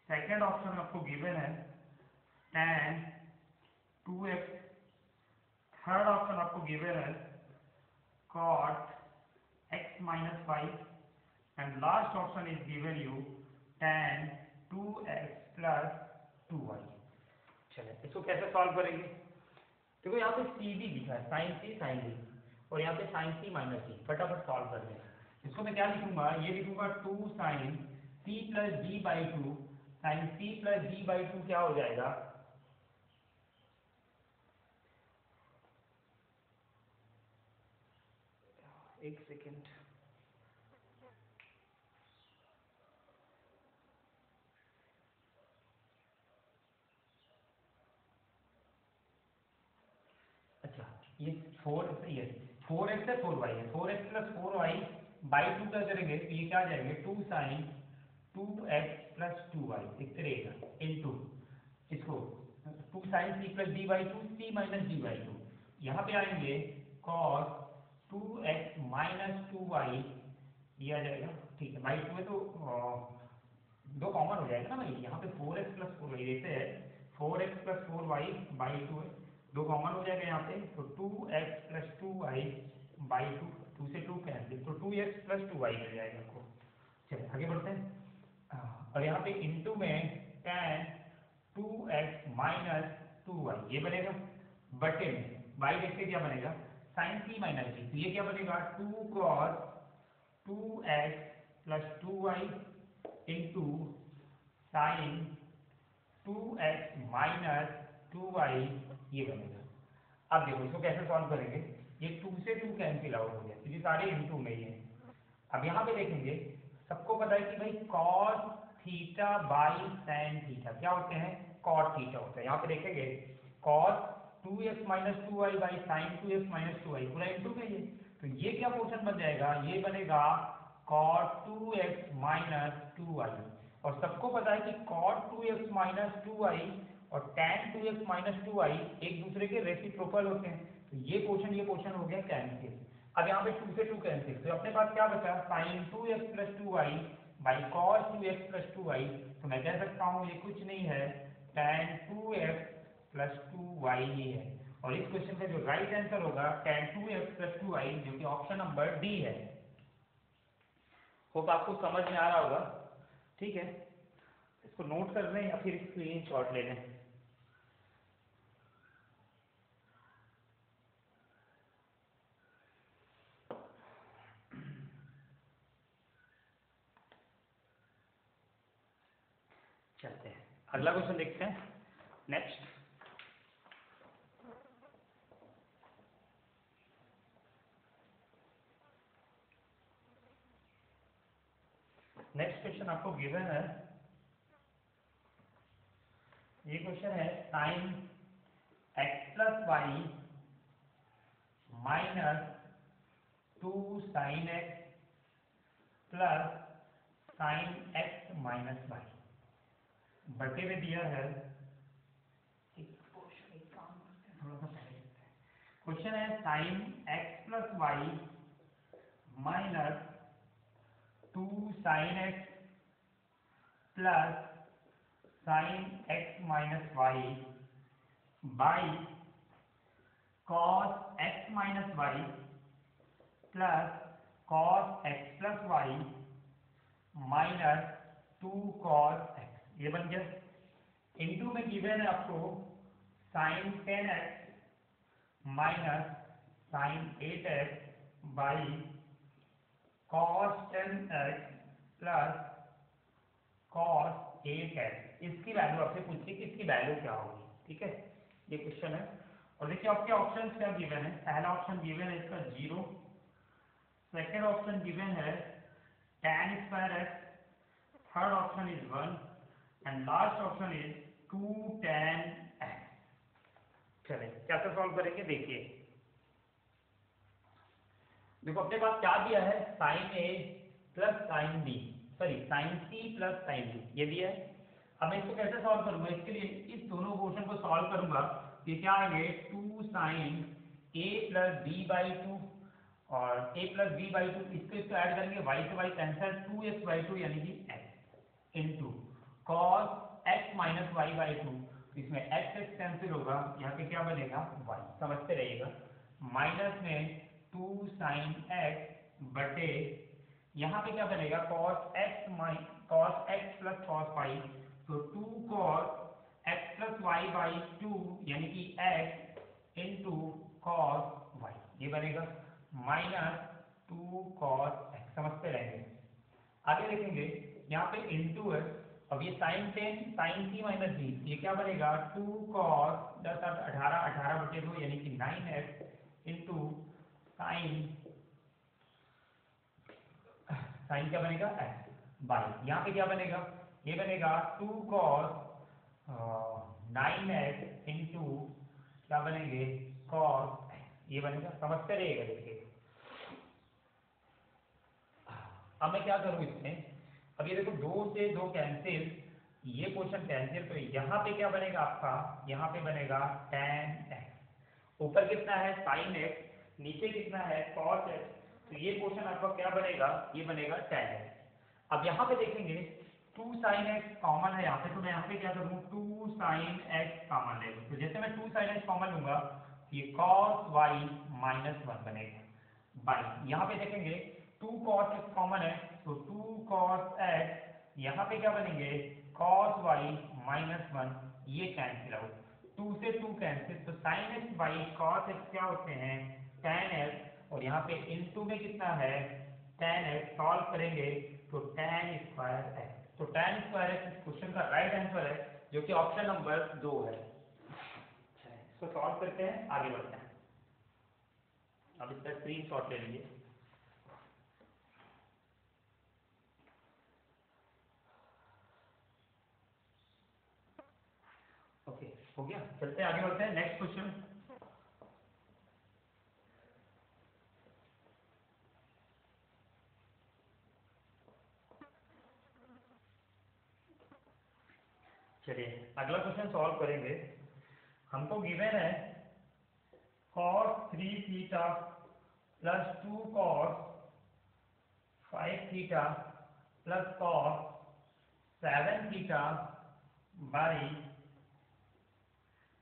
second option आपको गिवन है tan 2x, थर्ड ऑप्शन आपको गिवन है cot x minus 5, and last option is given you tan 2x plus 2y। चलिए इसको कैसे सॉल्व करेंगे, देखो यहाँ पे सी बी लिखा है, साइन सी साइन डी, और यहाँ पे साइन सी माइनस डी, फटाफट सॉल्व कर लें। इसको मैं क्या लिखूंगा, ये लिखूंगा 2 sine C plus d by 2, sine C plus d by 2 क्या हो जाएगा, एक सेकेंड, अच्छा ये 4x है, 4x है 4y है, 4x प्लस 4y बाई 2 क्या करेंगे, तो ये क्या आ जाएंगे 2 साइन 2x प्लस 2y, देखते रहिएगा, इनटू इसको 2 sine C plus d by 2, c minus d by 2, यहाँ पे आएंगे cos 2x माइनस 2y, ये आ जाएगा, ठीक है, बाई 2 है तो दो कॉमन हो जाएगा ना भाई, यहाँ पे 4x प्लस 4y देते हैं, 4x प्लस 4y बाई 2 है, दो कॉमन हो जाएगा यहाँ पे, तो 2x प्लस 2y बाई 2, 2 से 2 कैंसिल, तो 2x प्लस 2y मिल जाएगा आपको। चलिए आगे बढ़ते हैं, और यहाँ पे इंटू में tan 2x माइनस 2y, ये बनेगा, बटे में बाई देखते क्या बनेगा साइन सी माइनस डी, तो ये क्या बनेगा 2 cos 2x plus 2y into sine 2x minus 2y, ये बनेगा। अब देखो इसको कैसे सॉल्व करेंगे, ये 2 से 2 कैंसिल आउट हो गया, क्योंकि सारे इंटू में ही है। अब यहाँ पे देखेंगे, सबको पता है कि भाई cos theta by tan theta क्या होते हैं, cot थीटा होता है। यहाँ पे देखेंगे cos 2x minus 2y by sine 2x minus 2y, पूरा इंटू में ही है, तो ये क्या पोर्शन बन जाएगा, ये बनेगा cot 2x माइनस 2y, और सबको पता है कि cot 2x माइनस 2y और tan 2x माइनस 2y एक दूसरे के रेसिप्रोकल होते हैं, तो ये पोर्शन हो गया कैंसिल। अब यहाँ पे 2 से 2 कैंसिल, तो अपने पास क्या बचा sin 2x plus 2y by cos 2x plus 2y, तो मैं कह सकता हूँ ये कुछ नहीं है tan 2x प्लस 2y ही है, और इस क्वेश्चन का जो राइट आंसर होगा tan 2x प्लस 2y, जो कि ऑप्शन नंबर डी है। होप आपको समझ में आ रहा होगा, ठीक है, इसको नोट कर लें या फिर स्क्रीन शॉट ले लें। चलते हैं अगला क्वेश्चन देखते हैं। नेक्स्ट क्वेश्चन आपको गिवन है, ये क्वेश्चन है sine x plus y minus 2 sine x plus sine x minus y बटे में दिया है। क्वेश्चन है sine x plus y minus 2 sine x plus sine x minus y by cos x minus y plus cos x plus y minus 2 cos x, ये बन गया। Into में given है आपको sine 10x minus sine 8x by cos 10x plus cos 8x। इसकी value आपसे पूछती है कि इसकी वैल्यू क्या होगी, ठीक है, ये क्वेश्चन है। और देखिए आपके ऑप्शन क्या गिवन है। पहला ऑप्शन गिवन है इसका 0, सेकेंड ऑप्शन गिवन है tan square x, third option is 1 and last option is 2 tan x। चलिए कैसे सॉल्व करेंगे देखिए। देखो अपने पास क्या दिया है, साइन ए plus sine B, sorry sine सी प्लस साइन बी, ये दिया है। अब मैं इसको कैसे सॉल्व करूंगा, इसके लिए इस दोनों क्वेश्चन को सॉल्व करूंगा। ये क्या आएंगे 2 sine A plus b by 2 और a प्लस बी बाई 2, इसको ऐड करेंगे, y से y कैंसिल, 2x बाई 2 यानी कि x into cos x minus y by 2, इसमें x कैंसिल होगा, यहाँ पे क्या बनेगा y, समझते रहिएगा। माइनस में 2 साइन x बटे यहाँ पे क्या बनेगा cos x plus cos y, तो 2 cos x plus y by 2 यानी कि x इंटू कॉस y, ये बनेगा माइनस 2 कॉस x, समझते रहेंगे। आगे देखेंगे यहाँ पे इंटू है, अब ये साइन 10 साइन सी माइनस बी, ये क्या बनेगा 2 कॉस 10 18 18 बटे 2 यानी कि 9x इंटू साइन क्या बनेगा x बाई, यहाँ पे क्या बनेगा, ये बनेगा 2 कॉस 9x इंटू क्या बनेंगे कॉस x, ये बनेगा, समझते रहिएगा। देखिए अब मैं क्या करूं इसमें, अब ये देखो 2 से 2 कैंसिल, ये क्वेश्चन कैंसिल, तो यहाँ पे क्या बनेगा आपका, यहाँ पे बनेगा tan x, ऊपर कितना है sin x, नीचे कितना है cos x, तो ये क्वेश्चन आपका क्या बनेगा, ये बनेगा tan x। अब यहाँ पे देखेंगे 2 sin x कॉमन है यहाँ पे, तो मैं यहाँ पे क्या करूँ 2 sin x कॉमन ले लूँ, तो जैसे मैं 2 sin x कॉमन लूंगा ये cos y माइनस 1 बनेगा बाई, यहाँ पे देखेंगे 2 cos x कॉमन है, तो 2 cos x, यहाँ पे क्या बनेंगे cos y माइनस 1, ये कैंसिल आउट, 2 से 2 कैंसिल, तो sin x by cos x क्या होते हैं tan x, और यहाँ पे इनटू में कितना है tan x, सॉल्व करेंगे तो tan स्क्वायर x, तो tan स्क्वायर x इस क्वेश्चन का राइट आंसर है, जो कि ऑप्शन नंबर 2 है। इसको सॉल्व करते हैं, आगे बढ़ते हैं। अब इसका स्क्रीनशॉट ले लीजिए। ओके हो गया, चलते हैं आगे बढ़ते हैं। नेक्स्ट क्वेश्चन, चलिए अगला क्वेश्चन सॉल्व करेंगे। हमको गिवन है cos 3 theta plus 2 cos 5 theta plus cos 7 theta by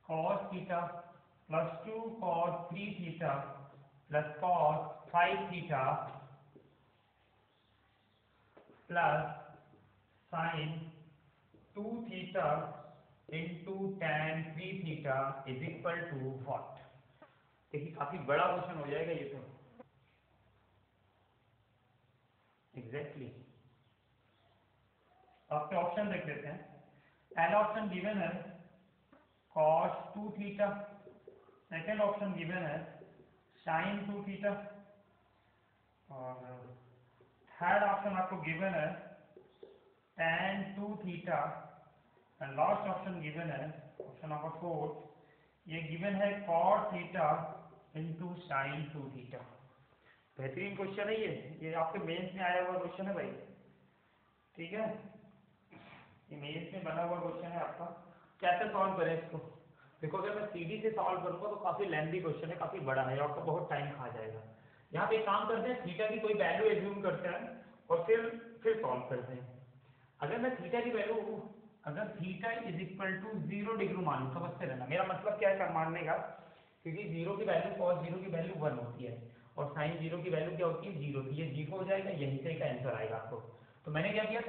cos theta plus 2 cos 3 theta plus cos 5 theta plus sin 2 theta into tan 3 theta is equal to what. देखिए काफी बड़ा question हो जाएगा ये तो, एग्जैक्टली आपके ऑप्शन देख लेते हैं। पहला ऑप्शन गिवन है cos 2 theta, second option given है sin 2 थीटा, और थर्ड ऑप्शन आपको गिवन है tan 2 theta, and last option given है ऑप्शन नंबर 4, ये गिवन है cot theta into sign 2 theta. बेहतरीन क्वेश्चन है ये आपके मेंस में आया हुआ क्वेश्चन है भाई, ठीक है, ये मेंस में बना हुआ क्वेश्चन है आपका। कैसे सॉल्व करें इसको? देखो अगर मैं सीधी से सॉल्व करूंगा तो काफी लेंथी क्वेश्चन है, काफी बड़ा है, आपका बहुत टाइम खा जाएगा। यहाँ पे एक काम करते हैं, थीटा की कोई वैल्यू एज्यूम करते हैं और फिर सॉल्व करते हैं। अगर मैं थीटा की वैल्यू, अगर थीटा इज इक्वल टू 0 डिग्री मानूं, समझते रहना मेरा मतलब क्या है मानने का, क्योंकि 0 की वैल्यू cos 0 की वैल्यू 1 होती है और sin 0 की वैल्यू क्या होती है 0, तो ये 0 हो जाएगा, यहीं से का आंसर आएगा आपको। तो मैंने क्या किया,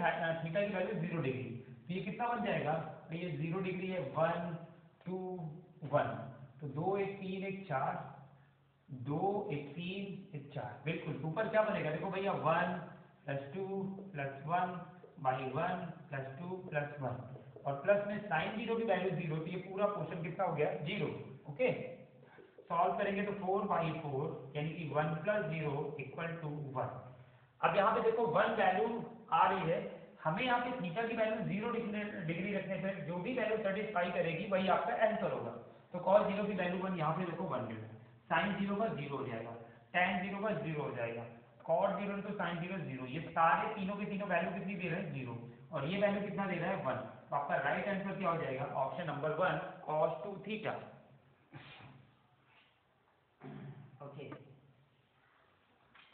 थीटा की वैल्यू 0 डिग्री, तो ये कितना बन जाएगा, तो ये 0 डिग्री है 1 2 1, तो 2 1 3 1 4, 2 1 3 1 4, बिल्कुल। ऊपर क्या बनेगा देखो भैया, 1 + 2 + 1 बाई 1 + 2 + 1, और प्लस में sin 0 की वैल्यू 0, तो ये पूरा पोर्शन कितना हो गया 0। ओके, सॉल्व करेंगे तो 4/4 यानी कि 1 + 0 = 1। अब यहाँ पे देखो 1 वैल्यू आ रही है, हमें यहाँ पे थीटा की वैल्यू 0 डिग्री रखने पर जो भी वैल्यू सेटिस्फाई करेगी वही आपका आंसर होगा। तो cos 0 की वैल्यू 1, यहाँ पे देखो 1 मिल रहा है, sin 0 का 0 हो जाएगा, tan 0 का 0 हो जाएगा, cot 0 तो sin 0 0, ये सारे तीनों के तीनों वैल्यू कितनी दे रहे हैं 0, और ये वैल्यू कितना दे रहा है 1। तो आपका राइट आंसर क्या हो जाएगा, option number 1 cos 2 theta. Okay,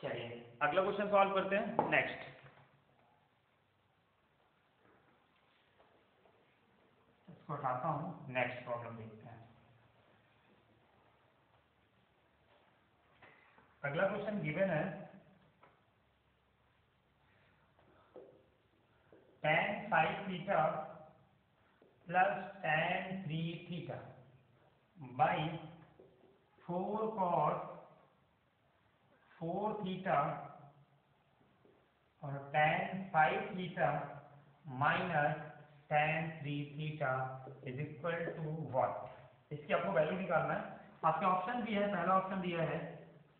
चलिए अगला क्वेश्चन सॉल्व करते हैं। नेक्स्ट, इसको हटाता हूँ, नेक्स्ट प्रॉब्लम देखते हैं। अगला क्वेश्चन गिवन है tan 5 theta plus tan 3 theta by 4 cos 4 theta और tan 5 theta minus tan 3 theta is equal to what? इसकी आपको वैल्यू निकालना है। आपके ऑप्शन दिया है, पहला ऑप्शन दिया है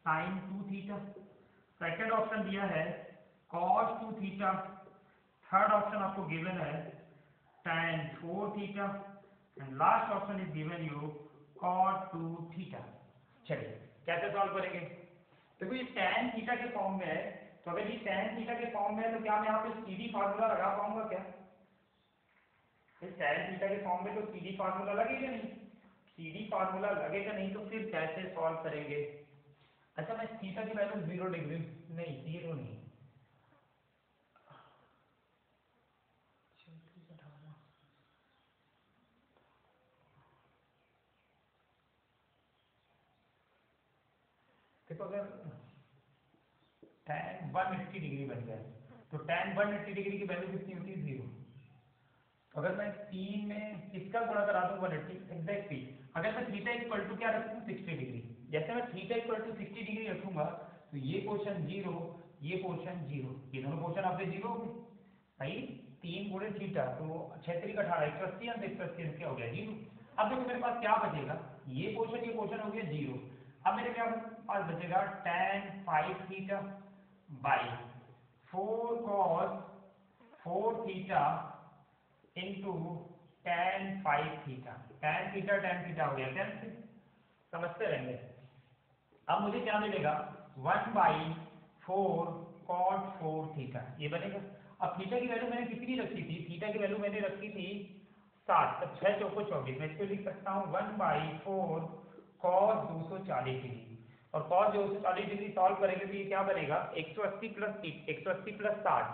sin 2 थीटा, सेकेंड ऑप्शन दिया है cos 2 थीटा, थर्ड ऑप्शन आपको गिवन है tan 4 theta, and last option is given you cot 2 theta. चलिए कैसे सॉल्व करेंगे? देखो ये tan थीटा के फॉर्म में है, तो अगर ये tan थीटा के फॉर्म में है तो क्या मैं यहाँ पे सीधी फार्मूला लगा पाऊंगा क्या? इस tan थीटा के फॉर्म में तो सीधी फार्मूला लगेगा नहीं, सीधी फार्मूला लगेगा नहीं तो फिर कैसे सॉल्व करेंगे? अच्छा, मैं थीटा की वैल्यू 0 डिग्री, नहीं 0 नहीं, देखो अगर tan 180 डिग्री बन जाए तो tan 180 डिग्री की वैल्यू कितनी होती है 0। अगर मैं 3 में इसका गुणा करा दूं 180 एग्जैक्टली, अगर मैं थीटा इक्वल टू क्या रखूं 60 डिग्री, जैसे मैं थीटा इक्वल टू 60 डिग्री रखूंगा तो ये पोर्शन 0, ये पोर्शन 0, ये दोनों पोर्शन आपके 0 हो गए भाई। 3 गुणे थीटा तो 6 3 18, 180 अंश 180 क्या हो गया 0। अब देखो मेरे पास क्या बचेगा, ये पोर्शन हो गया 0। अब मेरे क्या पास बचेगा tan 5 theta by 4 cos 4 theta into tan 5 theta, tan theta हो गया कैंसिल, समझते रहेंगे। अब मुझे क्या मिलेगा 1/4 cot 4 थीटा, ये बनेगा। अब थीटा की वैल्यू मैंने कितनी रखी थी, थीटा की वैल्यू मैंने रखी थी 60, तब 6 चौको 24, मैं इसको लिख सकता हूँ 1/4 cos 240 डिग्री, और cos 240 डिग्री सॉल्व करेंगे तो ये क्या बनेगा 180 plus 60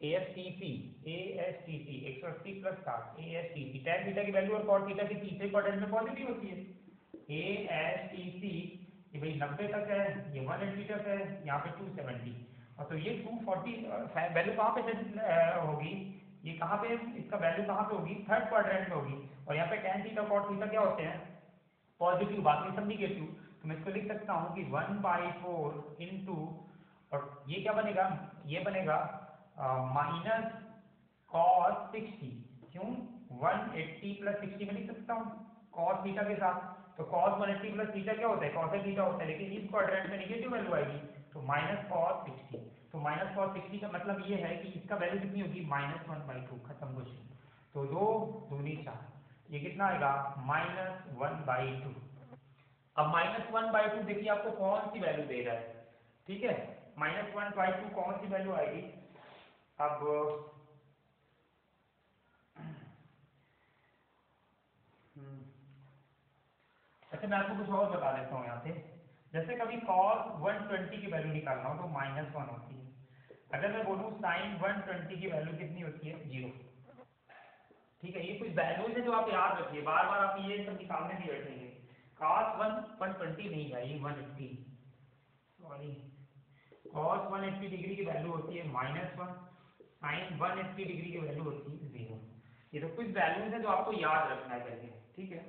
ASTC 180 plus 60 ASTC, tan theta की वैल्यू और cot थीटा की तीसरे क्वाड्रेंट में पॉजिटिव होती है। ASTC ये भाई 90 तक है, ये 180 तक है, यहाँ पे 270, और तो ये 240 वैल्यू कहाँ पे होगी, ये कहाँ पे, इसका वैल्यू कहाँ पे होगी थर्ड क्वाड्रेंट में होगी, और यहाँ पे tan थीटा cot थीटा क्या होते हैं पॉजिटिव, बाकी सब निगेटिव। तो मैं इसको लिख सकता हूँ कि 1/4 इंटू, और ये क्या बनेगा, ये बनेगा माइनस cos 60, क्यों 180 प्लस 60 में लिख सकता हूँ कॉस थीटा के साथ। तो कॉस 180 प्लस थीटा क्या होता है, कॉस थीटा होता है, लेकिन इस क्वाड्रेंट में नेगेटिव वैल्यू आएगी तो माइनस कॉस 60। तो माइनस कॉस 60 का मतलब ये है कि इसका वैल्यू कितनी होगी, -1/2। खत्म क्वेश्चन। तो 2 दूनी 4, ये कितना आएगा, -1/2। अब -1/2 देखिए आपको कौन सी वैल्यू दे रहा है, ठीक है, -1/2 कौन सी वैल्यू आएगी। अब अच्छा मैं आपको कुछ और बता देता हूँ यहाँ पे। जैसे कभी cos 120 की वैल्यू निकालना हो तो -1 होती है। अगर मैं बोलूँ sin 120 की वैल्यू कितनी होती है, 0। ठीक है, ये कुछ वैल्यूज है जो आप याद रखिए, बार बार आप ये सब निकालने नहीं बैठेंगे। cos 120 नहीं भाई, 180, सॉरी, cos 180 डिग्री की वैल्यू होती है -1, sin 180 डिग्री की वैल्यू होती है 0। ये तो कुछ वैल्यूज है जो आपको याद रखना है करके, ठीक है,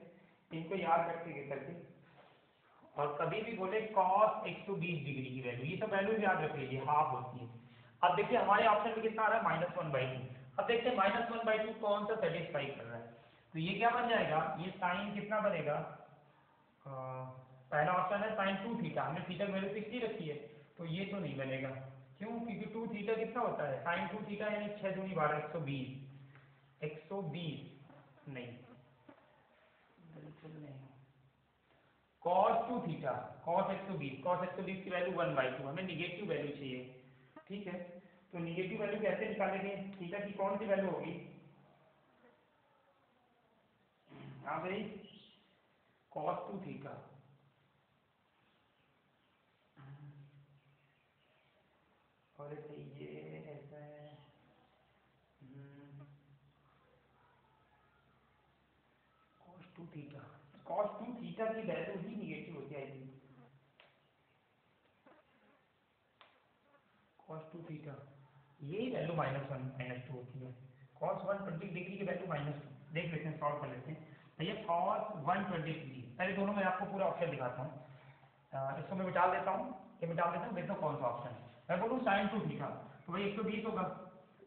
इनको याद रखिए करके। और कभी भी बोले cos 120 डिग्री की वैल्यू, ये सब वैल्यूज याद रख लीजिए, हाफ होती है। अब देखिए हमारे ऑप्शन में कितना आ रहा है, -1/2। अब देखते हैं -1/2 कौन सा सेटिस्फाई कर रहा है। तो ये क्या बन जाएगा, ये साइन कितना बनेगा, पहला ऑप्शन है sin 2 थीटा, हमने थीटा की वैल्यू 60 रखी है, तो ये तो नहीं बनेगा। क्यों, क्योंकि 2 थीटा कितना होता है, sin 2 थीटा यानी 6 दूनी 12, 120, 120 नहीं, बिल्कुल नहीं। cos 2 थीटा, cos 120 की वैल्यू 1/2, हमें निगेटिव वैल्यू चाहिए, ठीक है। तो निगेटिव वैल्यू कैसे निकालेंगे, थीटा की कौन सी वैल्यू होगी, हाँ भाई, cos 2 थीटा, और ये ऐसा है, cos 2 थीटा, cos 2 थीटा की वैल्यू ही निगेटिव होती है, आई थिंक cos 2 थीटा, यही वैल्यू -1 -2 होती है। cos 120 डिग्री की वैल्यू -2, देख लेते हैं, सॉल्व कर लेते हैं भैया। cos 120 पहले दोनों में आपको पूरा ऑप्शन दिखाता हूँ, इसको मैं मिटा देता हूँ, ये मिटा देता हूँ, देखता हूँ कौन सा ऑप्शन है। मैं बोलूँ sin 2 थीटा, तो भाई 120 होगा,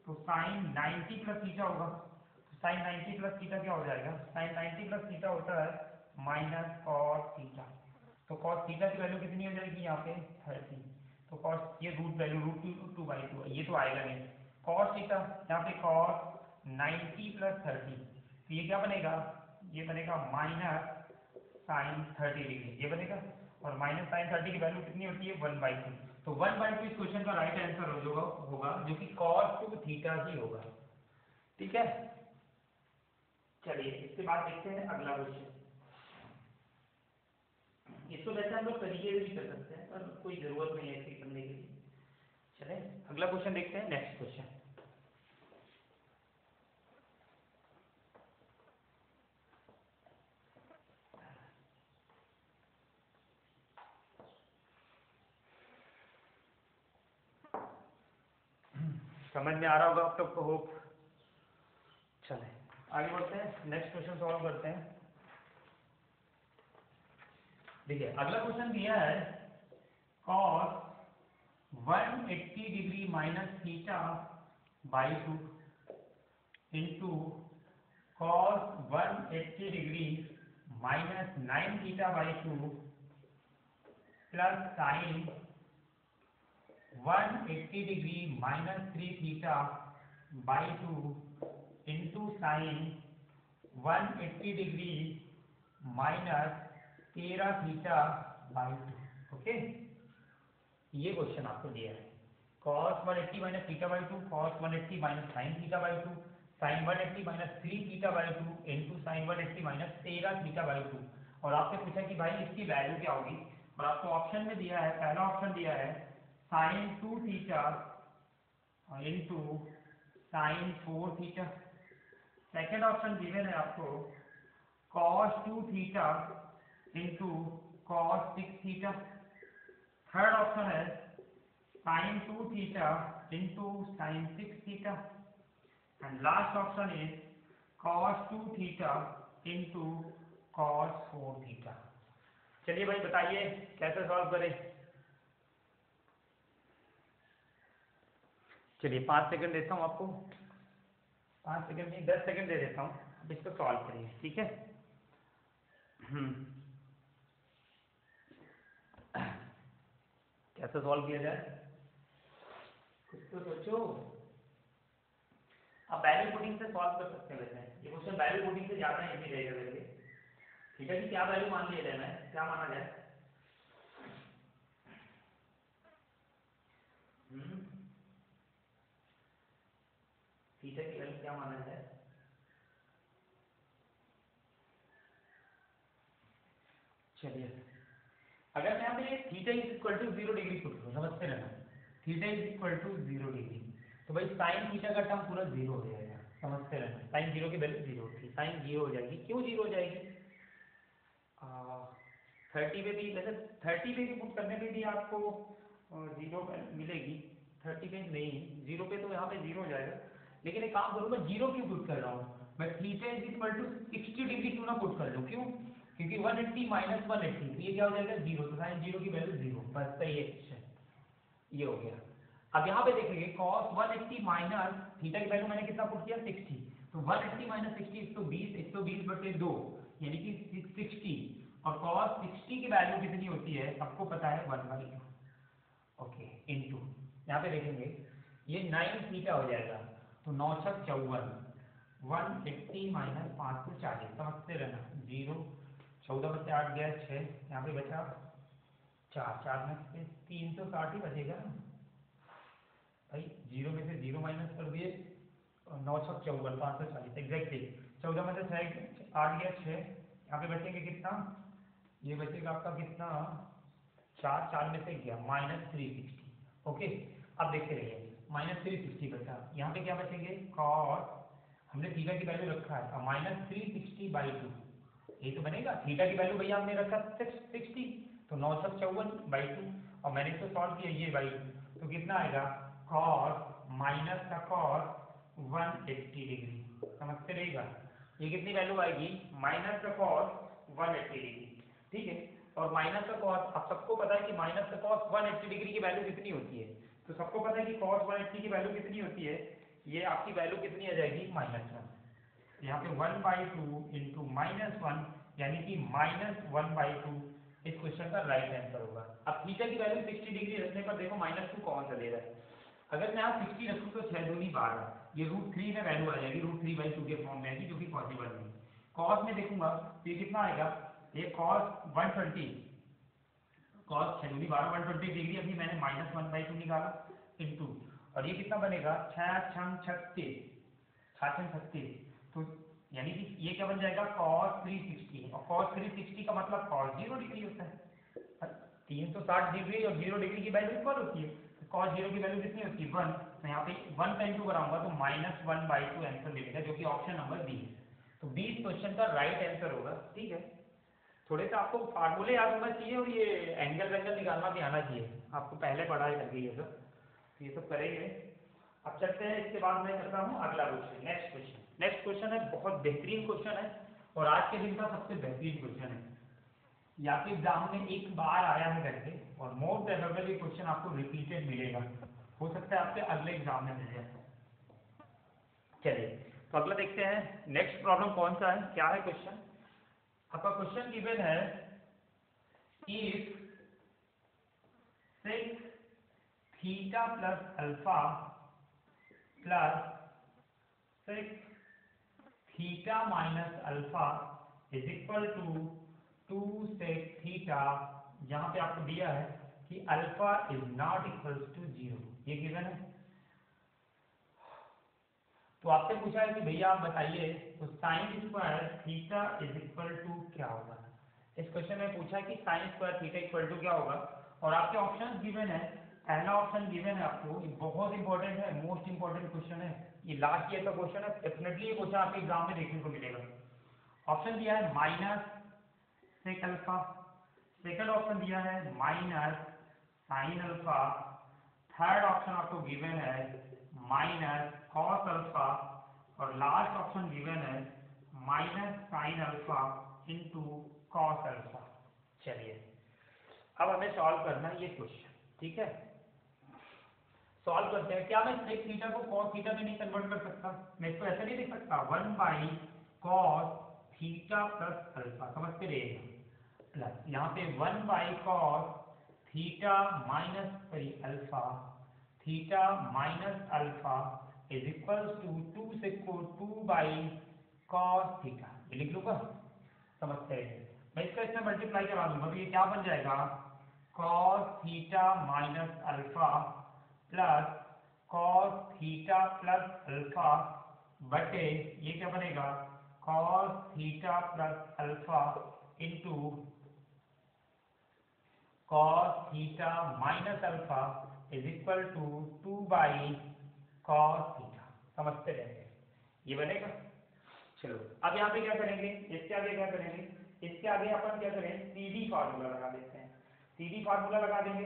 तो sin 90 प्लस थीटा होगा, तो sin 90 प्लस थीटा क्या हो जाएगा, sin 90 प्लस थीटा होता है -cos थीटा। तो cos थीटा की वैल्यू कितनी हो जाएगी यहाँ पे, 30। तो cos, ये रूट वैल्यू √2/2 है, ये तो आएगा नहीं। cos थीटा यहाँ पे cos 90 प्लस 30, तो ये क्या बनेगा, ये बनेगा -sin 30 डिग्री, ये बनेगा। और -sin 30 की वैल्यू कितनी होती है, 1/2। तो 1/2 इस क्वेश्चन का राइट आंसर होगा जो कि cos 2 थीटा ही होगा, ठीक है। चलिए इसके बाद देखते हैं अगला क्वेश्चन। इसको वैसे हम लोग तरीके से भी कर सकते हैं, पर कोई जरूरत नहीं है इसके करने की। चले अगला क्वेश्चन देखते हैं, नेक्स्ट क्वेश्चन। समझ में आ रहा होगा आप सबको, होप। चले आगे बढ़ते हैं, नेक्स्ट क्वेश्चन सॉल्व करते हैं। देखिए अगला क्वेश्चन दिया है, cos 180 degree minus theta by 2 into cos 180 degree minus 9 theta by 2 plus sine 180 degree minus 3 theta by 2 into sine 180 degree minus 13 theta by 2। Okay, ये क्वेश्चन आपको दिया है, cos 180 minus theta by 2, cos 180 minus sine theta by 2, sine 180 minus 3 theta by 2 into sine 180 minus 13 theta by 2। और आपसे पूछा कि भाई इसकी वैल्यू क्या होगी, और आपको ऑप्शन में दिया है, पहला ऑप्शन दिया है sine 2 theta into sine 4 theta. Second option given है आपको cos 2 theta into cos 6 theta. Third option है sin 2 theta into sin 6 theta. And last option is cos 2 theta into cos 4 theta. चलिए भाई बताइए कैसे सॉल्व करें। चलिए 5 सेकंड देता हूं आपको। 5 सेकंड नहीं 10 सेकंड दे देता हूँ, अब इसको सॉल्व करिए, ठीक है। कैसे सॉल्व किया जाए कुछ तो सोचो। आप वैल्यू पुटिंग से सॉल्व कर सकते हैं। वैसे ये क्वेश्चन वैल्यू पुटिंग से ज़्यादा इजी रहेगा करके, ठीक है। कि क्या वैल्यू मान लिया जाए, मैं क्या माना जाए? थीटा की वैल्यू क्या माना जाए? चलिए, अगर मैं यहाँ पे theta is equal to 0 degree put करूँ, समझते रहना, theta is equal to 0 degree, तो भाई साइन थीटा का टर्म पूरा 0 हो जाएगा, समझते रहना। साइन 0 की वैल्यू 0 थी, साइन 0 हो जाएगी। क्यों 0 हो जाएगी? 30 पे भी, वैसे 30 पे भी पुट करने पे भी आपको 0 मिलेगी। 30 पे नहीं, 0 पे तो यहाँ पे 0 हो जाएगा। लेकिन एक काम करूँ, मैं 0 क्यों पुट कर रहा हूँ? मैं theta is equal to 60 degree क्यों ना पुट कर लूँ? क्यों? क्योंकि 180 माइनस 180, तो ये क्या हो जाएगा? 0, तो साइन 0 की वैल्यू 0, बस सही है क्वेश्चन, ये हो गया। अब यहाँ पे देखेंगे cos 180 माइनस थीटा की वैल्यू मैंने कितना पुट किया? 60, तो 180 माइनस 60 120, 120 बटे 2 यानी कि 660, और cos 60 की वैल्यू कितनी होती है सबको पता है, 1/2, ओके, इनटू यहाँ पे देखेंगे ये 9 थीटा हो जाएगा, तो 9 छक 54, 180 माइनस 540, समझते रहना, 0, 14 में से 8 गया 6, यहाँ पे बचा 4, 4 में से 360 ही बचेगा ना भाई, 0 में से 0 माइनस कर दिए, 9 छक 54, 540 एग्जैक्टली। 14 में से 6 8 गया 6, यहाँ पे बचेंगे कितना? ये बचेगा आपका कितना? 4, 4 में से गया -360, ओके। अब देखते रहिए, -360 बचा, यहाँ पे क्या बचेंगे? cos, हमने थीटा की वैल्यू रखा है, -360/2, ये तो बनेगा। थीटा की वैल्यू भैया हमने रखा 60, तो 9 छक 54/2, और मैंने इसको सॉल्व किया ये बाई 2, तो कितना आएगा? cos माइनस का cos 180 डिग्री, समझते रहेगा। ये कितनी वैल्यू आएगी? माइनस का cos 180 डिग्री, ठीक है। और माइनस का cos, आप सबको पता है कि माइनस का cos 180 डिग्री की वैल्यू कितनी होती है, तो सबको पता है कि cos 180 की वैल्यू कितनी होती है। ये आपकी वैल्यू कितनी आ जाएगी? -1, यहाँ पे 1/2 इंटू -1, यानी कि -1/2 इस क्वेश्चन का राइट आंसर होगा। अब थीटा की वैल्यू 60 डिग्री रखने पर देखो -2 कौन सा दे रहा है। अगर मैं यहाँ 60 रखूँ तो 6 दूनी 12, ये √3 में वैल्यू आ जाएगी, √3/2 के फॉर्म में आएगी, जो कि पॉसिबल नहीं। कॉस में देखूंगा तो ये कितना आएगा? ये cos 120, cos 6 दूनी 12, 120 डिग्री, अभी मैंने -1/2 निकाला इंटू, और ये कितना बनेगा? 6 6 36, 6 36, तो यानी कि ये क्या बन जाएगा? cos 360, और cos 360 का मतलब cos 0 डिग्री होता है। 360 डिग्री और 0 डिग्री की वैल्यू इक्वल होती है, तो cos 0 की वैल्यू कितनी होती है? 1, तो यहाँ पे 1 का इंटू कराऊंगा तो -1/2 आंसर मिलेगा, जो कि ऑप्शन नंबर बी है। तो बी इस क्वेश्चन का राइट आंसर होगा, ठीक है। थोड़े से आपको फार्मूले याद होना चाहिए, और ये एंगल वेंगल निकालना भी आना चाहिए, आपको पहले पढ़ा है करके ये सब, तो ये सब करेंगे। अब चलते हैं, इसके बाद मैं करता हूँ अगला question, next question. Next question है बहुत बेहतरीन क्वेश्चन है, और आज के दिन का सबसे बेहतरीन क्वेश्चन है। ये आपके एग्जाम में एक बार आया है करके, और मोर प्रोबेबली ये क्वेश्चन आपको रिपीटेड मिलेगा, हो सकता है आपके अगले एग्जाम में मिल जाए। चलिए, तो अगला देखते हैं, नेक्स्ट प्रॉब्लम कौन सा है, क्या है क्वेश्चन। आपका क्वेश्चन गिवन है, if sec theta plus alpha plus sec theta minus alpha is equal to 2 sec theta, यहाँ पे आपको दिया है कि alpha is not equal to 0, ये गिवन है। तो आपसे पूछा है कि भैया आप बताइए, तो sine square theta is equal to क्या होगा। इस क्वेश्चन में पूछा है कि sine square theta equal to क्या होगा, और आपके ऑप्शन गिवन है। पहला ऑप्शन गिवन है आपको, ये बहुत इंपॉर्टेंट है, मोस्ट इंपॉर्टेंट क्वेश्चन है, ये लास्ट ईयर का क्वेश्चन है, डेफिनेटली ये क्वेश्चन आपके एग्जाम में देखने को मिलेगा। ऑप्शन दिया है minus sec alpha, second option दिया है minus sine alpha, third option आपको गिवन है माइनस कॉस अल्फा, और लास्ट ऑप्शन गिवन है minus sine alpha into cos alpha. चलिए, अब हमें सॉल्व करना है ये क्वेश्चन, ठीक है। सॉल्व करते हैं। क्या मैं सेक थीटा को कॉस थीटा में नहीं कन्वर्ट कर सकता? मैं इसको ऐसे नहीं लिख सकता 1/cos थीटा प्लस अल्फा, समझते रहिएगा, प्लस यहाँ पे 1/cos theta minus alpha, theta minus alpha is equal to 2 से को 2/cos थीटा, ये लिख लूंगा, समझते हैं। मैं इसका इसमें मल्टीप्लाई करा दूंगा तो ये क्या बन जाएगा, cos theta minus alpha plus cos theta plus alpha बटे ये क्या बनेगा, cos theta plus alpha into cos theta minus alpha is equal to 2/cos theta, समझते रहेंगे, ये बनेगा। चलो अब यहाँ पे क्या करेंगे, इसके आगे क्या करेंगे, इसके आगे अपन क्या करें, सीडी फार्मूला लगा देते हैं, सीडी फार्मूला लगा देंगे।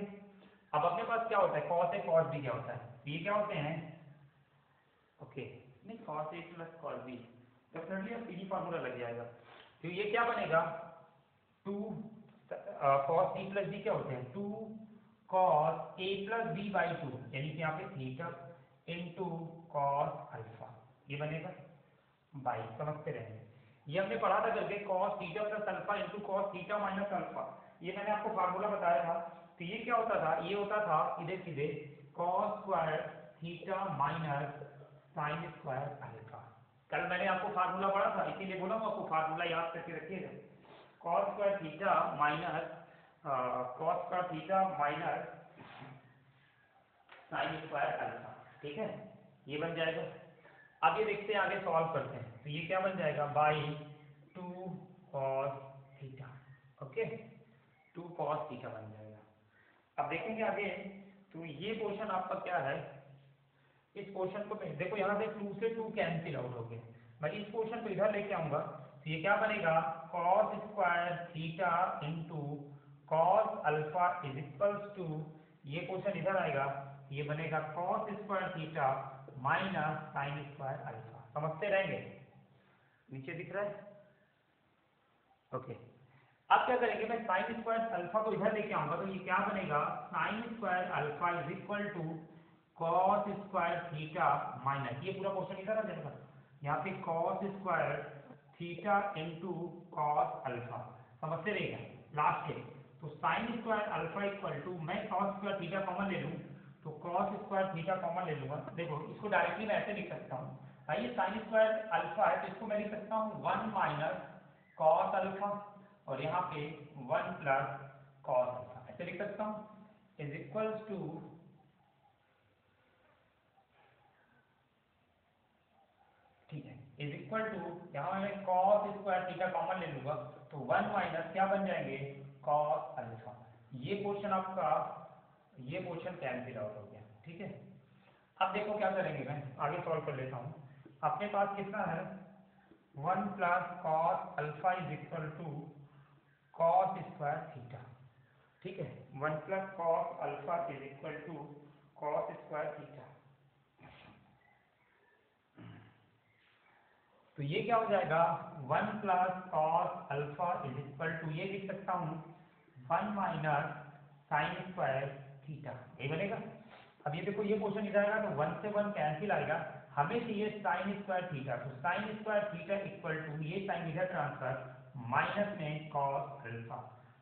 अब अपने पास क्या होता है, cos ए cos b क्या होता है, ये क्या होते हैं, ओके नहीं cos ए प्लस cos b, डेफिनेटली अब सीडी फार्मूला लग जाएगा। तो ये क्या बनेगा, 2 cos c प्लस b क्या होते हैं, 2 cos a प्लस b/2, यानी कि यहाँ पे थीटा इंटू cos अल्फा, ये बनेगा बाई, समझते रहेंगे। ये हमने पढ़ा था करके cos theta plus alpha into cos theta minus alpha, ये मैंने आपको फार्मूला बताया था। तो ये क्या होता था, ये होता था सीधे सीधे cos square theta minus sine square alpha. कल मैंने आपको फार्मूला पढ़ा था, इसीलिए बोला हूँ आपको फार्मूला याद करके रखिएगा, cos square theta minus cos square theta minus sine square alpha, ठीक है, ये बन जाएगा। अब ये देखते हैं, आगे सॉल्व करते हैं, तो ये क्या बन जाएगा, by 2 cos theta, okay 2 cos theta बन जाएगा। अब देखेंगे आगे, तो ये पोर्शन आपका क्या है, इस पोर्शन को देखो यहाँ से 2 से 2 कैंसिल आउट हो गया, मैं इस पोर्शन को इधर लेके आऊंगा, तो ये क्या बनेगा, cos square theta into cos alpha is equals to, ये पोर्शन इधर आएगा, ये बनेगा cos square theta minus sine square alpha, समझते रहेंगे, नीचे दिख रहा है, ओके। अब क्या करेंगे, मैं साइन स्क्वायर अल्फा को इधर लेके आऊंगा, तो ये क्या बनेगा, sine square alpha is equal to cos square theta minus, ये पूरा क्वेश्चन इधर आ जाएगा, यहाँ पे cos square theta into cos alpha, समझते रहेगा लास्ट के। तो sine square alpha equal to, मैं cos स्क्वायर थीटा कॉमन ले लूँ, तो cos स्क्वायर थीटा कॉमन ले लूंगा, देखो इसको डायरेक्टली मैं ऐसे लिख सकता हूँ, भाई ये साइन स्क्वायर अल्फा है, तो इसको मैं लिख सकता हूँ 1 माइनस cos अल्फा, और यहाँ पे 1 प्लस cos अल्फा, ऐसे लिख सकता हूँ, इज इक्वल्स टू, ठीक है, इज इक्वल टू, यहाँ मैं cos स्क्वायर थीटा कॉमन ले लूंगा, तो 1 माइनस क्या बन जाएंगे, cos अल्फा, ये पोर्शन आपका, ये पोर्शन कैंसिल आउट हो गया, ठीक है। अब देखो क्या करेंगे, मैं आगे सॉल्व कर लेता हूँ, अपने पास कितना है, 1 plus cos alpha is equal to cos square theta, ठीक है, 1 plus cos alpha is equal to cos square theta, तो ये क्या हो जाएगा, 1 plus cos alpha is equal to, ये लिख सकता हूँ 1 माइनस साइन स्क्वायर थीटा, ये बनेगा। अब ये देखो, ये क्वेश्चन इधर आएगा तो 1 से 1 कैंसिल आएगा, हमें चाहिए साइन स्क्वायर थीटा, तो sine square theta equal to, ये साइन इधर ट्रांसफर, माइनस में cos अल्फा,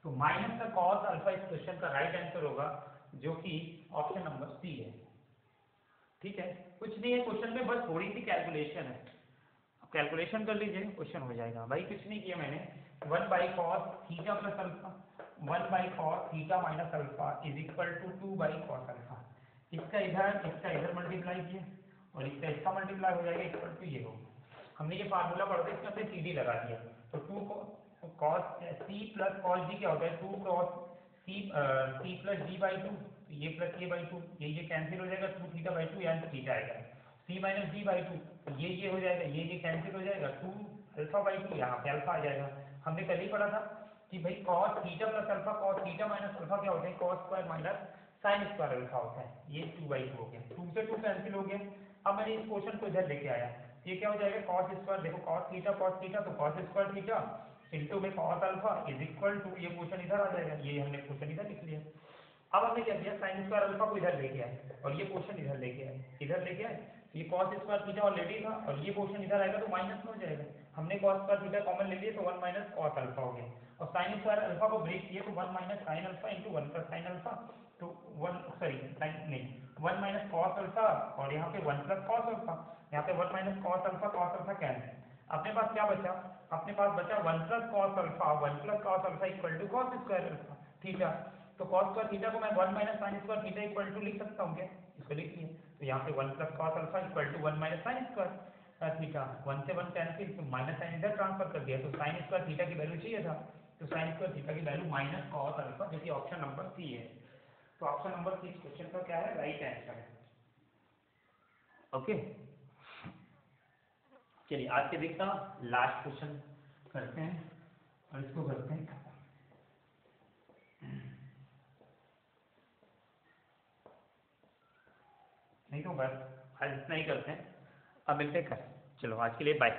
तो माइनस का cos अल्फा इस क्वेश्चन का राइट आंसर होगा, जो कि ऑप्शन नंबर सी है, ठीक है। कुछ नहीं है क्वेश्चन में, बस थोड़ी सी कैलकुलेशन है, कैलकुलेशन कर लीजिए, क्वेश्चन हो जाएगा। भाई कुछ नहीं किया मैंने, 1/cos theta plus alpha, 1/cos theta minus alpha is equal to 2/cos alpha, इसका इधर मल्टीप्लाई किया, और इसका मल्टीप्लाई हो जाएगा, इक्वल टू ये होगा, हमने ये फार्मूला पढ़ते इसमें हमने सीधी लगा दिया, तो 2 cos c plus cos d क्या होता है, 2 cos c प्लस d/2, तो ये प्लस a/2, ये कैंसिल हो जाएगा, 2 थीटा/2 यहाँ थीटा आएगा, c माइनस d/2, तो ये हो जाएगा, ये कैंसिल हो जाएगा, 2 अल्फा/2, यहाँ पे अल्फा आ जाएगा। हमने कल ही पढ़ा था कि भाई cos theta plus alpha, cos theta minus alpha क्या होता है, cos square minus sine square alpha होता है, ये 2/2 हो गया, 2 से 2 कैंसिल हो गया। अब मैंने इस क्वेश्चन को इधर लेके आया, ये क्या हो जाएगा, cos स्क्वायर, देखो cos थीटा तो cos स्क्वायर थीटा इंटू में cos alpha is equal to, ये क्वेश्चन इधर आ जाएगा, ये हमने क्वेश्चन इधर लिख लिया, अब हमने क्या किया, साइन स्क्वायर अल्फा को इधर लेके आए और ये पोर्शन इधर लेके आए, इधर लेके आए, ये कॉस स्क्वायर थीटा ऑलरेडी था और ये पोर्शन इधर आएगा तो माइनस में हो जाएगा। हमने कॉस स्क्वायर थीटा कॉमन ले लिए तो 1 माइनस कॉस अल्फा हो गया, और साइन स्क्वायर अल्फा को ब्रेक किए तो 1 minus sine alpha into 1 plus sine alpha, तो 1 सॉरी साइन नहीं 1 माइनस कॉस अल्फा और यहाँ पे 1 प्लस कॉस अल्फा, यहाँ पे 1 माइनस कॉस अल्फा कैंसिल, अपने पास क्या बचा, अपने पास बचा 1 plus cos alpha equal to cos square alpha theta. तो कॉस स्क्वायर थीटा को मैं 1 minus sine square theta equal to लिख सकता हूँ क्या, इसको लिखिए, तो यहाँ पे 1 plus cos alpha equal to 1 minus sine square theta, 1 से 1 कैंसिल, तो माइनस साइन इधर ट्रांसफर कर दिया, तो साइन स्क्वायर थीटा की वैल्यू चाहिए था, तो साइन स्क्वायर थीटा की वैल्यू माइनस कॉस अल्फा, जो कि ऑप्शन नंबर सी है। तो ऑप्शन नंबर सी क्वेश्चन का क्या है, राइट आंसर है। ओके, चलिए आज के देखता लास्ट क्वेश्चन करते हैं और इसको करते हैं, नहीं तो बस आज इतना ही करते हैं, अब मिलते हैं कल। चलो आज के लिए बाय।